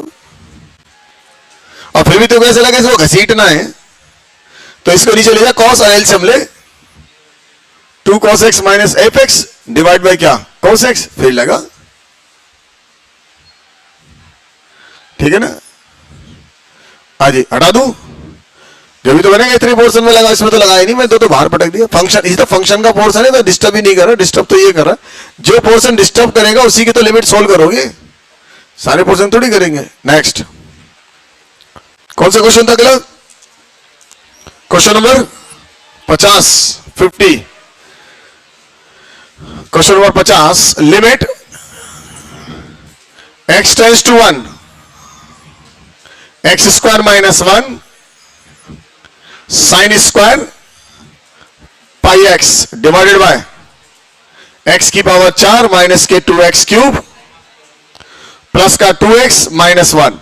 और फिर भी तो कैसे लगा इसको घसीटना है, तो इसको नीचे ले जा, कॉस और एलसीएम ले, 2 cos x minus f x divide by क्या cos x, फिर लगा, ठीक है ना। हाँ जी, हटा दू, जो भी तो बनेगा इतने पोर्शन में लगा, इसमें तो लगाया नहीं, मैं तो बाहर पटक दिया। फंक्शन इस तो फंक्शन का पोर्शन है, तो डिस्टर्ब ही नहीं कर रहा, डिस्टर्ब तो ये कर रहा, जो पोर्शन डिस्टर्ब करेगा उसी की तो लिमिट सोल्व करोगे, सारे पोर्शन थोड़ी करेंगे। नेक्स्ट कौन सा क्वेश्चन था अगला? Question number 50 50, question number 50, limit x tends to 1 x square minus 1 sine square pi x divided by x की पावर 4 माइनस के 2x क्यूब प्लस का 2x माइनस 1,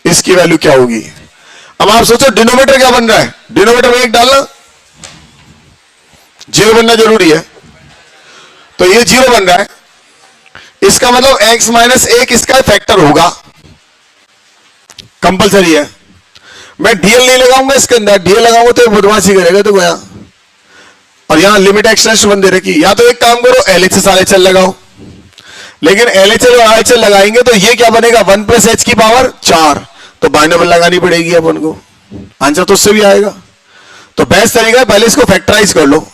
इसकी वैल्यू क्या होगी? अब आप सोचो डिनोमिनेटर क्या बन रहा है, डिनोमिनेटर में 1 डालना, 0 बनना जरूरी है, तो ये 0 बन रहा है, इसका मतलब x माइनस 1 इसका फैक्टर होगा, कंपलसरी है। मैं डीएल नहीं लगाऊंगा इसके अंदर, डीएल लगाऊंगा तो बदमाशी करेगा तो गया। और यहां लिमिट एक्सटेंशन बन दे रखी, या तो एक काम करो एलएचएस आरएचएल लगाओ, लेकिन एलएचएल और आरएचएल लगाएंगे तो ये क्या बनेगा 1 प्लस एच की पावर 4, तो बाइनोमियल लगानी पड़ेगी अपन को, आंसर तो उससे भी आएगा। तो बेस्ट तरीका है पहले इसको फैक्टराइज कर लो,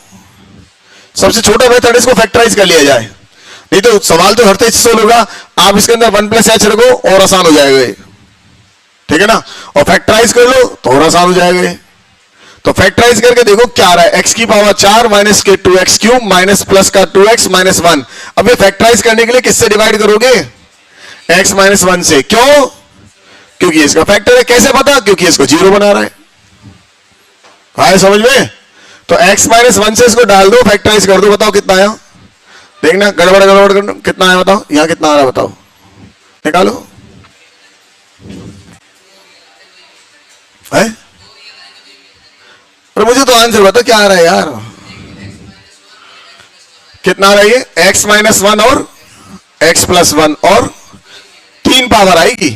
सबसे छोटा मेथड इसको फैक्टराइज कर लिया जाए, नहीं तो सवाल तो हर तेज सोल्व होगा। आप इसके अंदर 1 प्लस एच रखो और आसान हो जाएगा ये, ठीक है ना, और फैक्टराइज कर लो तो और आसान हो जाएगा ये। तो फैक्टराइज करके देखो क्या आ रहा है, x की पावर 4 माइनस के 2x क्यूब माइनस प्लस का 2x माइनस 1। अब ये फैक्टराइज करने के लिए किससे डिवाइड करोगे? x माइनस 1 से। क्यों? क्योंकि इसका फैक्टर है। कैसे पता? क्योंकि इसको 0 बना रहा है। आए समझ में? तो x माइनस 1 से इसको डाल दो, फैक्टराइज कर दो, बताओ कितना आया। देखना गड़बड़ गड़बड़ करना, कितना आया बताओ, यहां कितना आ रहा है बताओ, निकालो है? और मुझे तो आंसर बता क्या आ रहा है यार, कितना आ रहा है ये? x माइनस 1 और x प्लस 1 और 3 पावर आएगी।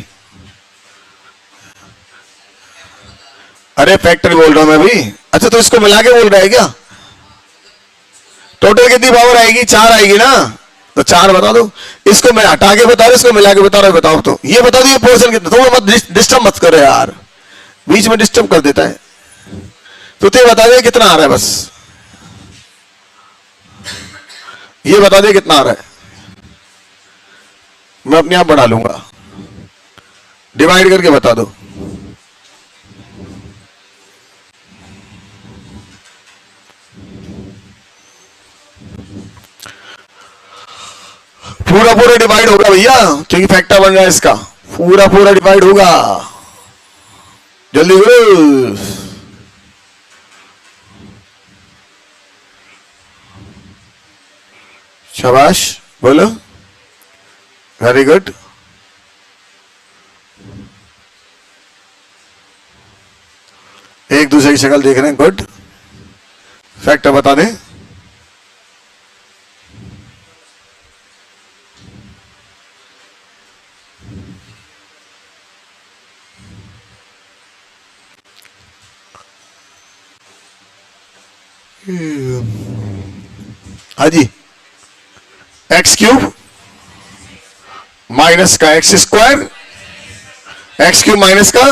अरे फैक्टर बोल रहा हूं मैं भी। अच्छा तो इसको मिला के बोल रहा है क्या? टोटल कितनी पावर आएगी? 4 आएगी ना, तो 4 बता दो। इसको मैं हटा के बता रहा हूं, इसको मिला के बता रहा हूं, बताओ तो ये बता दो ये पोर्शन कितना। तुम मत डिस्टर्ब मत करो यार, बीच में डिस्टर्ब कर देता है। तो ते बता दे कितना आ रहा है, बस ये बता दे कितना आ रहा है, मैं अपने आप बढ़ा लूंगा, डिवाइड करके बता दो। पूरा पूरा डिवाइड होगा भैया, क्योंकि फैक्टर बन रहा है इसका, पूरा पूरा डिवाइड होगा। जल्दी करो, शाबाश, बोलो, वेरी गुड। एक दूसरे की शक्ल देख रहे हैं, गुड। फैक्टर बता दें। हाँ जी, एक्स क्यूब माइनस का x square, x cube minus का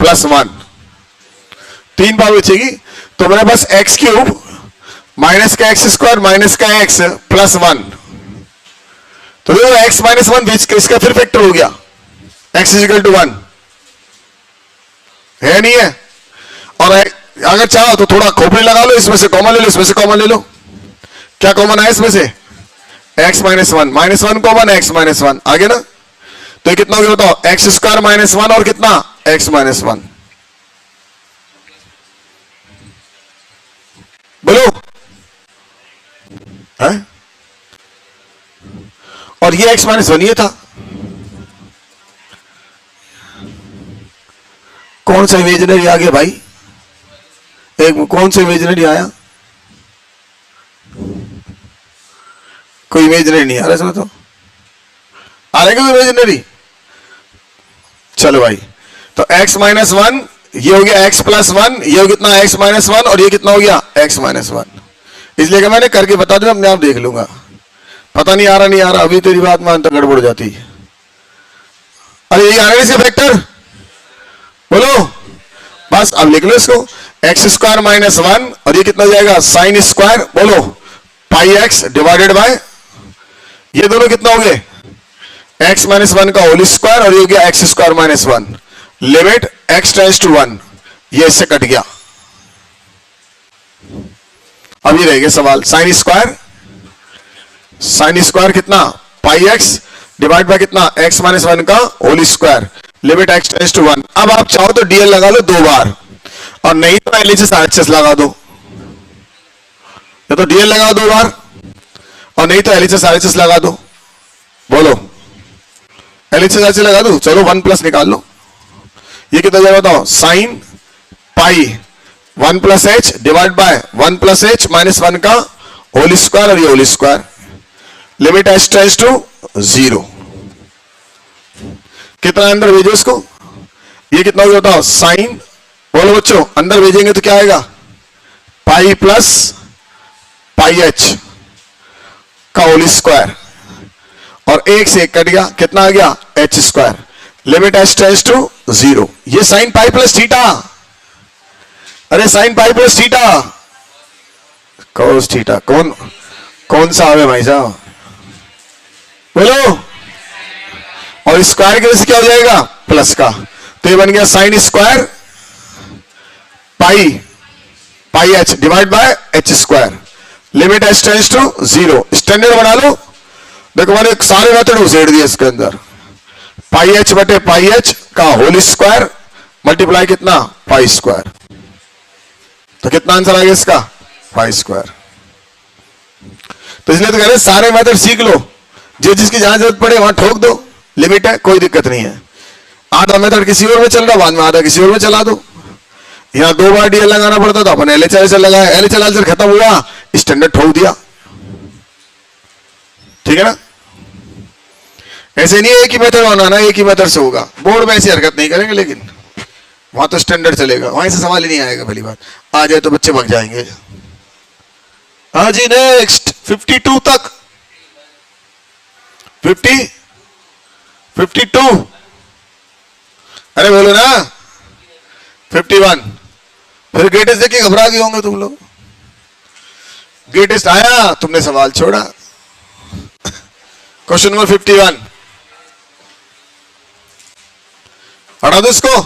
प्लस 1, 3 पावर बचेगी। तो मेरे पास एक्स क्यूब माइनस का एक्स स्क्वायर माइनस का एक्स प्लस 1, तो देखो एक्स माइनस 1 इसका फिर फैक्टर हो गया, एक्स इजिकल टू 1 है, नहीं है? और अगर चाहो तो थोड़ा खोपड़ी लगा लो, इसमें से कॉमन ले लो, इसमें से कॉमन ले लो। क्या कॉमन है इसमें से? x माइनस 1, माइनस 1 कॉमन, x माइनस 1 आगे ना, तो ये कितना हो गया बताओ? एक्स स्क्वायर माइनस 1 और कितना? x माइनस 1। बोलो है? और ये x माइनस 1 ये था। कौन सा इमेजिनरी आ गया भाई? एक कौन सा इमेजिनरी आया? कोई इमेजिनरी नहीं आ रहा इसमें, तो आ रहा है क्या इमेजिनरी? चलो भाई, तो x माइनस वन, ये हो गया x प्लस वन, ये हो कितना x माइनस वन, और ये कितना हो गया x माइनस वन। इसलिए कि मैंने करके बता दिया, अपने आप देख लूंगा। पता नहीं आ रहा नहीं आ रहा, अभी तेरी बात मान तो गड़बड़ हो जाती है। अरे यही आ रहा है इसके फैक्टर, बोलो बस। अब लिख लो इसको, एक्स स्क्वायर माइनस वन, और ये कितना हो जाएगा साइन स्क्वायर, बोलो पाई एक्स डिवाइडेड बाय, ये दोनों कितना हो गए एक्स माइनस वन का होल स्क्वायर, और ये हो गया x square minus one, limit x tends to one, ये इससे कट गया। अब ये रह गया सवाल, साइन स्क्वायर कितना पाई एक्स डिवाइड बाय कितना एक्स माइनस वन का whole square, limit x tends to one. अब आप चाहो तो डीएल लगा लो 2 बार, और नहीं तो एलएचएस आरएचएस लगा दो, या तो डीएल लगाओ 2 बार, और नहीं तो एलएचएस आरएचएस लगा दो। बोलो एलएचएस आरएचएस लगा दो, चलो 1 प्लस निकाल लो। ये कितना जाएगा बताओ, sine pi 1 plus h divide by 1 plus h minus one का होल स्क्वायर, और ये whole square, limit h tends to 0। कितना अंदर भेजो इसको, ये कितना हो गया बताओ, साइन, बोलो बच्चों अंदर भेजेंगे तो क्या आएगा, पाई प्लस पाई एच का होल स्क्वायर, और एक से एक कट गया, कितना आ गया h square, limit h tends to 0। ये साइन पाई प्लस थीटा, अरे sine pi plus theta, cos theta, कौन सा आवे भाई साहब, बोलो। और स्क्वायर की वजह से क्या हो जाएगा प्लस का, तो ये बन गया sine square pi h divide by h square, limit h tends to 0। Standard बना लो, देखो मैंने सारे मेथड उसेड़ दिए इसके अंदर, पाई एच बटे पाई एच का होल स्क्वायर मल्टीप्लाई कितना पाई स्क्वायर, तो कितना आंसर आ गया इसका पाई स्क्वायर। तो इसलिए तो कह रहे सारे मेथड सीख लो, जिसकी जहां जरूरत पड़े वहां ठोक दो, लिमिट है कोई दिक्कत नहीं है। आधा मेथड किसी और में चल रहा, बाद में आधा किसी और में चला दो। यहां 2 बार डीएल लगाना पड़ता था, अपन एलएचएल से लगाया, एलएचएल आंसर खत्म हुआ, स्टैंडर्ड ठोक दिया, ठीक है ना। ऐसे नहीं है एक ही मेथड बनाना, एक ही मेथड से होगा। बोर्ड में ऐसी हरकत नहीं करेंगे, लेकिन वहां तो स्टैंडर्ड चलेगा, वहां से सवाल ही नहीं आएगा। पहली बात आ जाए तो बच्चे भाग जाएंगे। हाँ जी नेक्स्ट 52 तक, 52, अरे बोलो ना 51। फिर ग्रेटेस्ट देख के घबरा गए होंगे तुम लोग, ग्रेटेस्ट आया तुमने सवाल छोड़ा। क्वेश्चन नंबर 51, हटा दो इसको,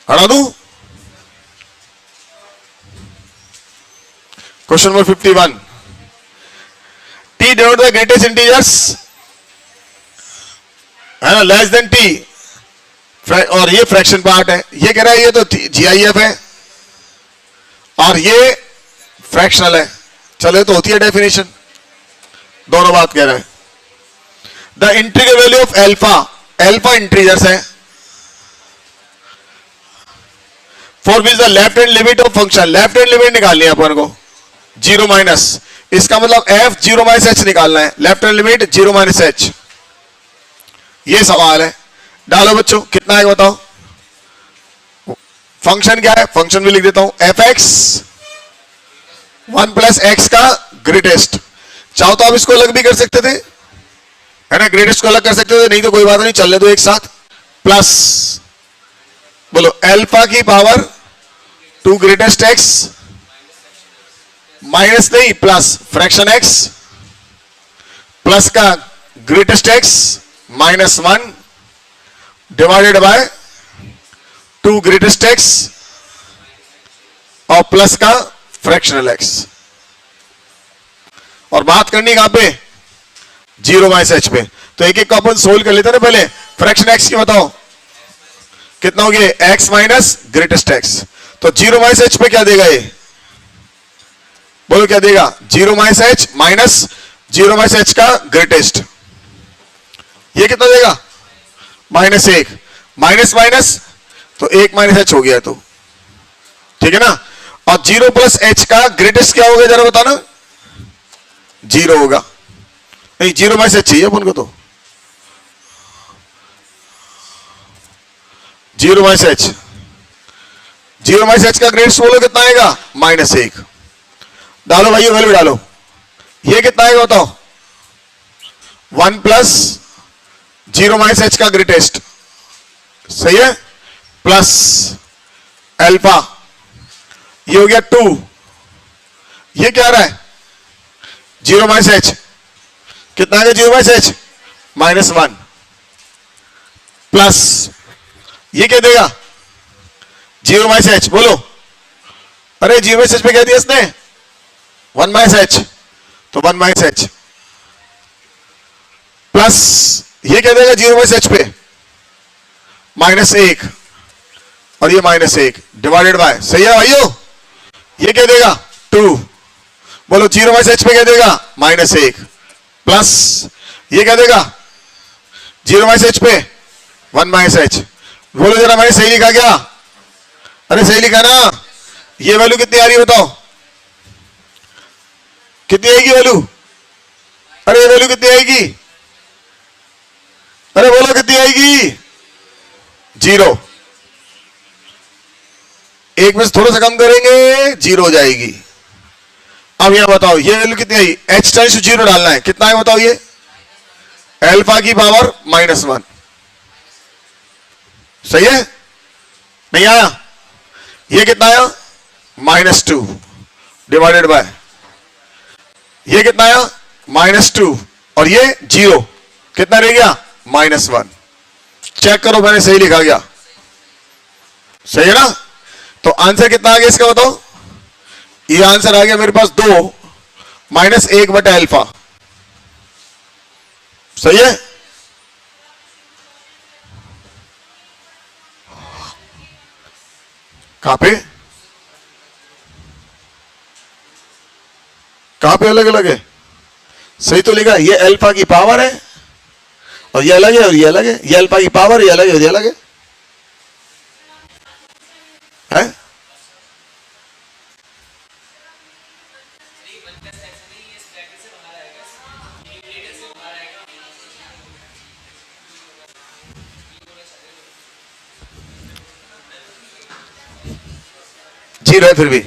हटा दू। Question number 51, T denote the greatest integers, है ना, लेस देन टी, और ये फ्रैक्शन पार्ट है। ये कह रहा है ये तो जीआईएफ है, और ये फ्रैक्शनल है। चलो तो होती है डेफिनेशन, दोनों बात कह रहे हैं। The integral value of alpha, alpha integers है, for which the left hand limit of function, left hand limit निकालनी है अपन को 0 माइनस, इसका मतलब f 0 माइनस एच निकालना है, left hand limit 0 minus H. ये सवाल है, डालो बच्चों कितना है बताओ। फंक्शन क्या है, फंक्शन भी लिख देता हूं, एफ एक्स 1 प्लस एक्स का ग्रेटेस्ट। चाहो तो आप इसको अलग भी कर सकते थे, है ना, ग्रेटेस्ट को अलग कर सकते थे, नहीं तो कोई बात नहीं, चलने दो एक साथ। प्लस बोलो एल्फा की पावर 2 ग्रेटेस्ट एक्स, माइनस नहीं प्लस फ्रैक्शन एक्स, प्लस का greatest x minus 1 divided bye 2 greatest x, और प्लस का फ्रैक्शनल एक्स। और बात करनी कहां पे, 0 माइनस एच पे। तो एक एक को अपन सोल्व कर लेते ना पहले। फ्रैक्शन एक्स की बताओ कितना हो गया, एक्स माइनस ग्रेटेस्ट एक्स। तो 0 माइनस एच पे क्या देगा ये, बोलो क्या देगा, 0 minus H minus 0 minus H का ग्रेटेस्ट, ये कितना देगा -1, माइनस माइनस तो 1 माइनस एच हो गया, तो ठीक है ना। और 0 प्लस h का ग्रेटेस्ट क्या होगा जरा बताना? 0 होगा। नहीं, 0 माइनस h चाहिए अपन को तो। 0 माइनस h, 0 माइनस h का ग्रेटेस्ट बोलो कितना आएगा? -1। डालो भाइयों, वैल्यू डालो। ये कितना आएगा बताओ? 1 प्लस 0 माइनस h का ग्रेटेस्ट, सही है, प्लस अल्फा, ये हो गया 2। ये क्या आ रहा है? 0 माइनस h कितना आएगा? 0 माइनस h -1 प्लस ये क्या देगा? 0 माइनस h बोलो। अरे 0 माइनस h पे क्या दिया इसने? 1 माइनस h, तो 1 माइनस h प्लस ये क्या देगा 0 माइनस h पे? -1 और ये -1 डिवाइडेड बाय, सही है भाइयों? ये क्या देगा? 2। बोलो 0 माइनस h पे क्या देगा? -1 प्लस ये क्या देगा? 0 माइनस h पे 1 माइनस h। बोलो जरा, मैंने सही लिखा क्या? अरे सही लिखा ना? ये वैल्यू कितनी आ रही है बताओ? कितनी आएगी वैल्यू? अरे वैल्यू कितनी आएगी? अरे बोलो कितनी आएगी? 0। एक में से थोड़ा सा कम करेंगे 0 हो जाएगी। अब यहां बताओ ये वैल्यू कितनी आई? h टाइम्स 0 डालना है, कितना है बताओ? ये अल्फा की पावर -1, सही है? नहीं आया? ये कितना आया? -2 डिवाइडेड बाय ये कितना आया? -2 और ये 0, कितना रह गया? -1। चेक करो मैंने सही लिखा गया, सही है ना? तो आंसर कितना आ गया इसका बताओ? ये आंसर आ गया मेरे पास 2 -1 बटा अल्फा, सही है? कहां पे अलग अलग है? सही तो लिखा, ये अल्फा की पावर है और ये अलग है और ये अलग है। ये अल्फा की पावर, ये अलग है और ये अलग है, है? जी रहे फिर भी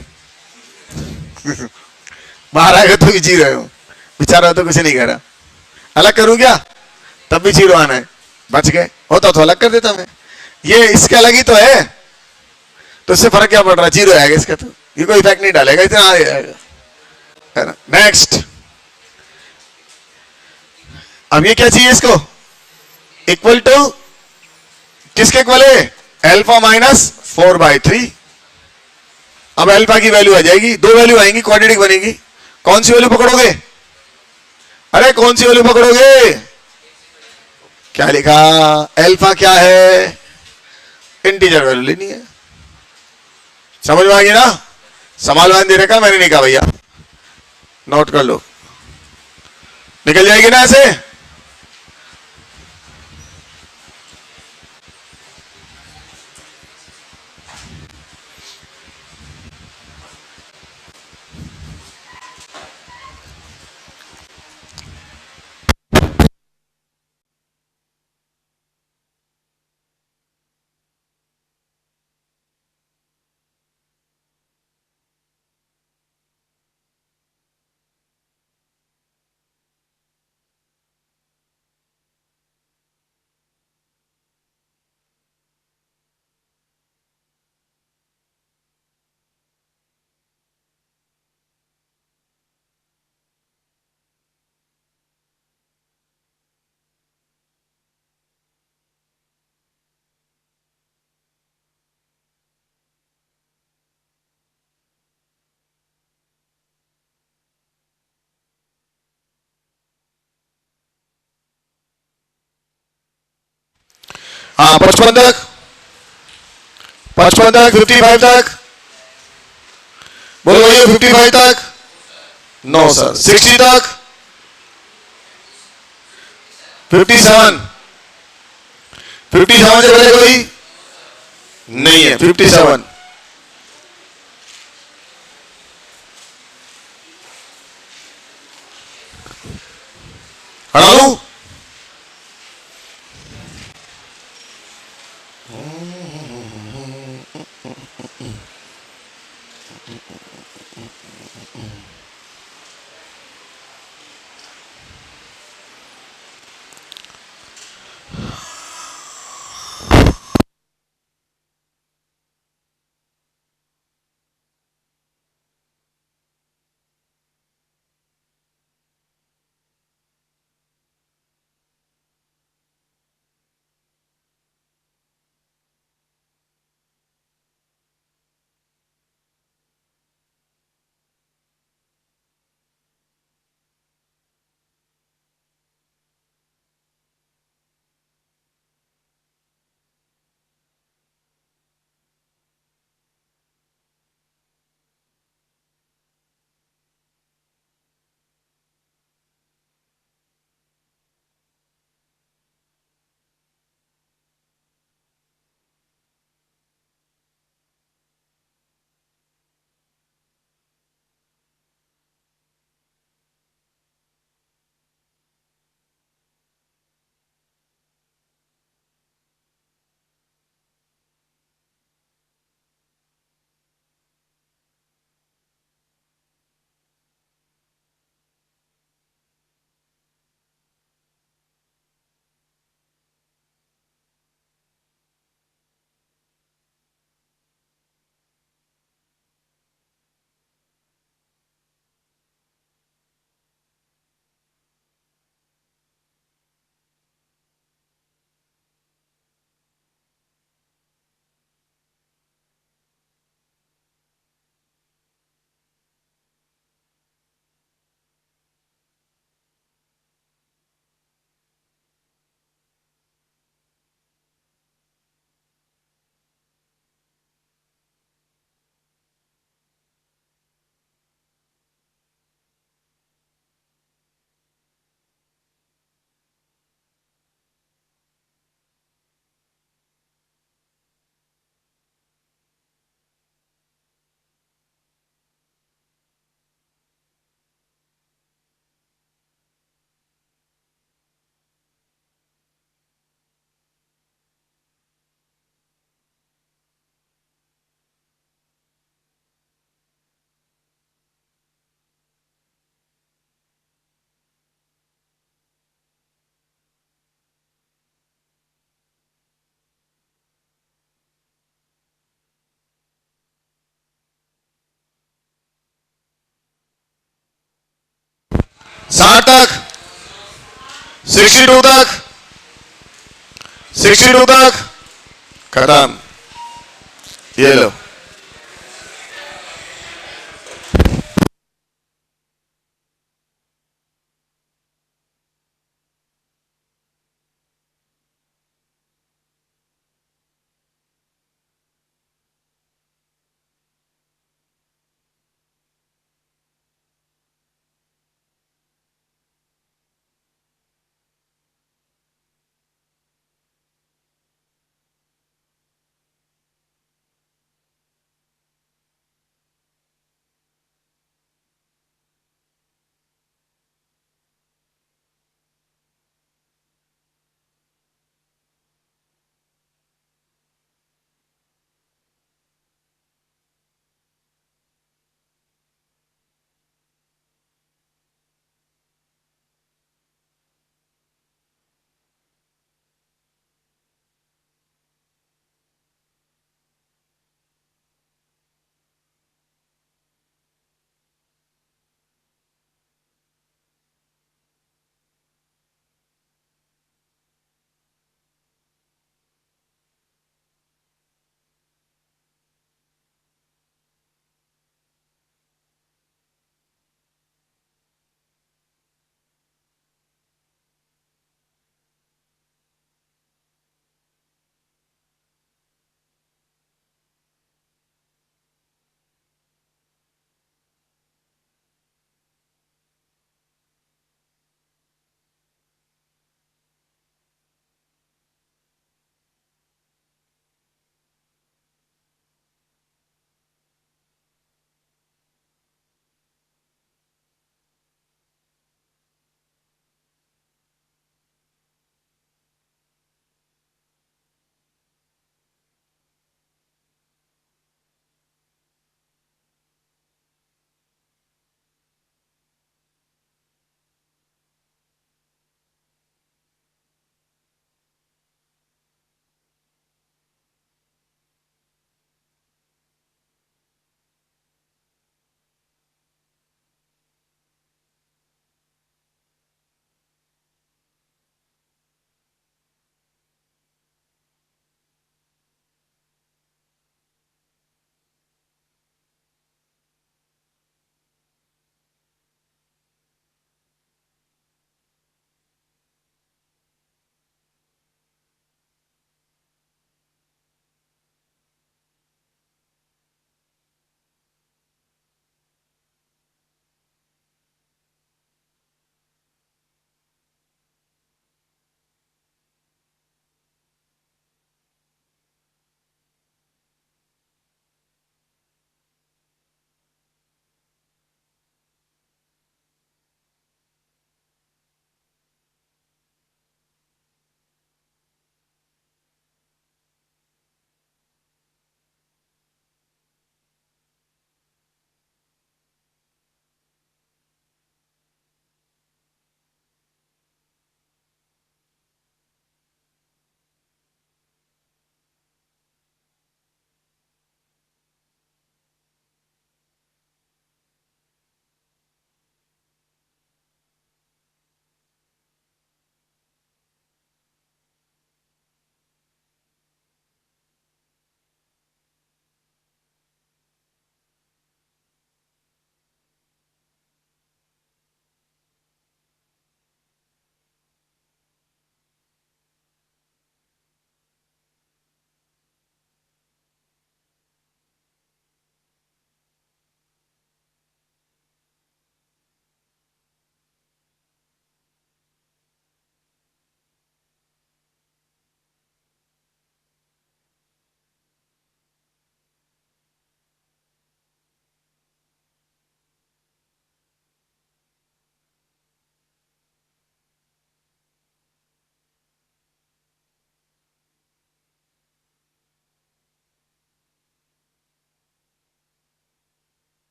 बाहर आएगा तो भी जी रहे हो, बेचारा तो कुछ नहीं कह रहा। अलग करूं क्या? तब भी 0 आना है, बच गए। होता तो अलग कर देता मैं, ये इसके अलग ही तो है, तो इससे फर्क क्या पड़ रहा है? 0 आएगा इसका, तो ये कोई इफेक्ट नहीं डालेगा, इतना आएगा, है ना? नेक्स्ट, अब ये क्या चाहिए इसको? इक्वल टू किसके इक्वल है? अल्फा -4/3। अब अल्फा की वैल्यू आ जाएगी, 2 वैल्यू आएंगी, क्वाड्रेटिक बनेगी। कौन सी वैल्यू पकड़ोगे? अरे कौन सी वैल्यू पकड़ोगे? क्या लिखा? अल्फा क्या है? इंटीजर वैल्यू लेनी है। समझ में आ गई ना? समालवान दे रखा, मैंने नहीं कहा भैया, नोट कर लो, निकल जाएगी ना ऐसे? हाँ, 55 तक, 55 तक बोलो भैया, 55 तक। नो सर, 60 तक, 57 57 से पहले कोई नहीं है। 57 हटा दूं? साठ तक, 62 तक, 62 तक, खत्म। ये लो।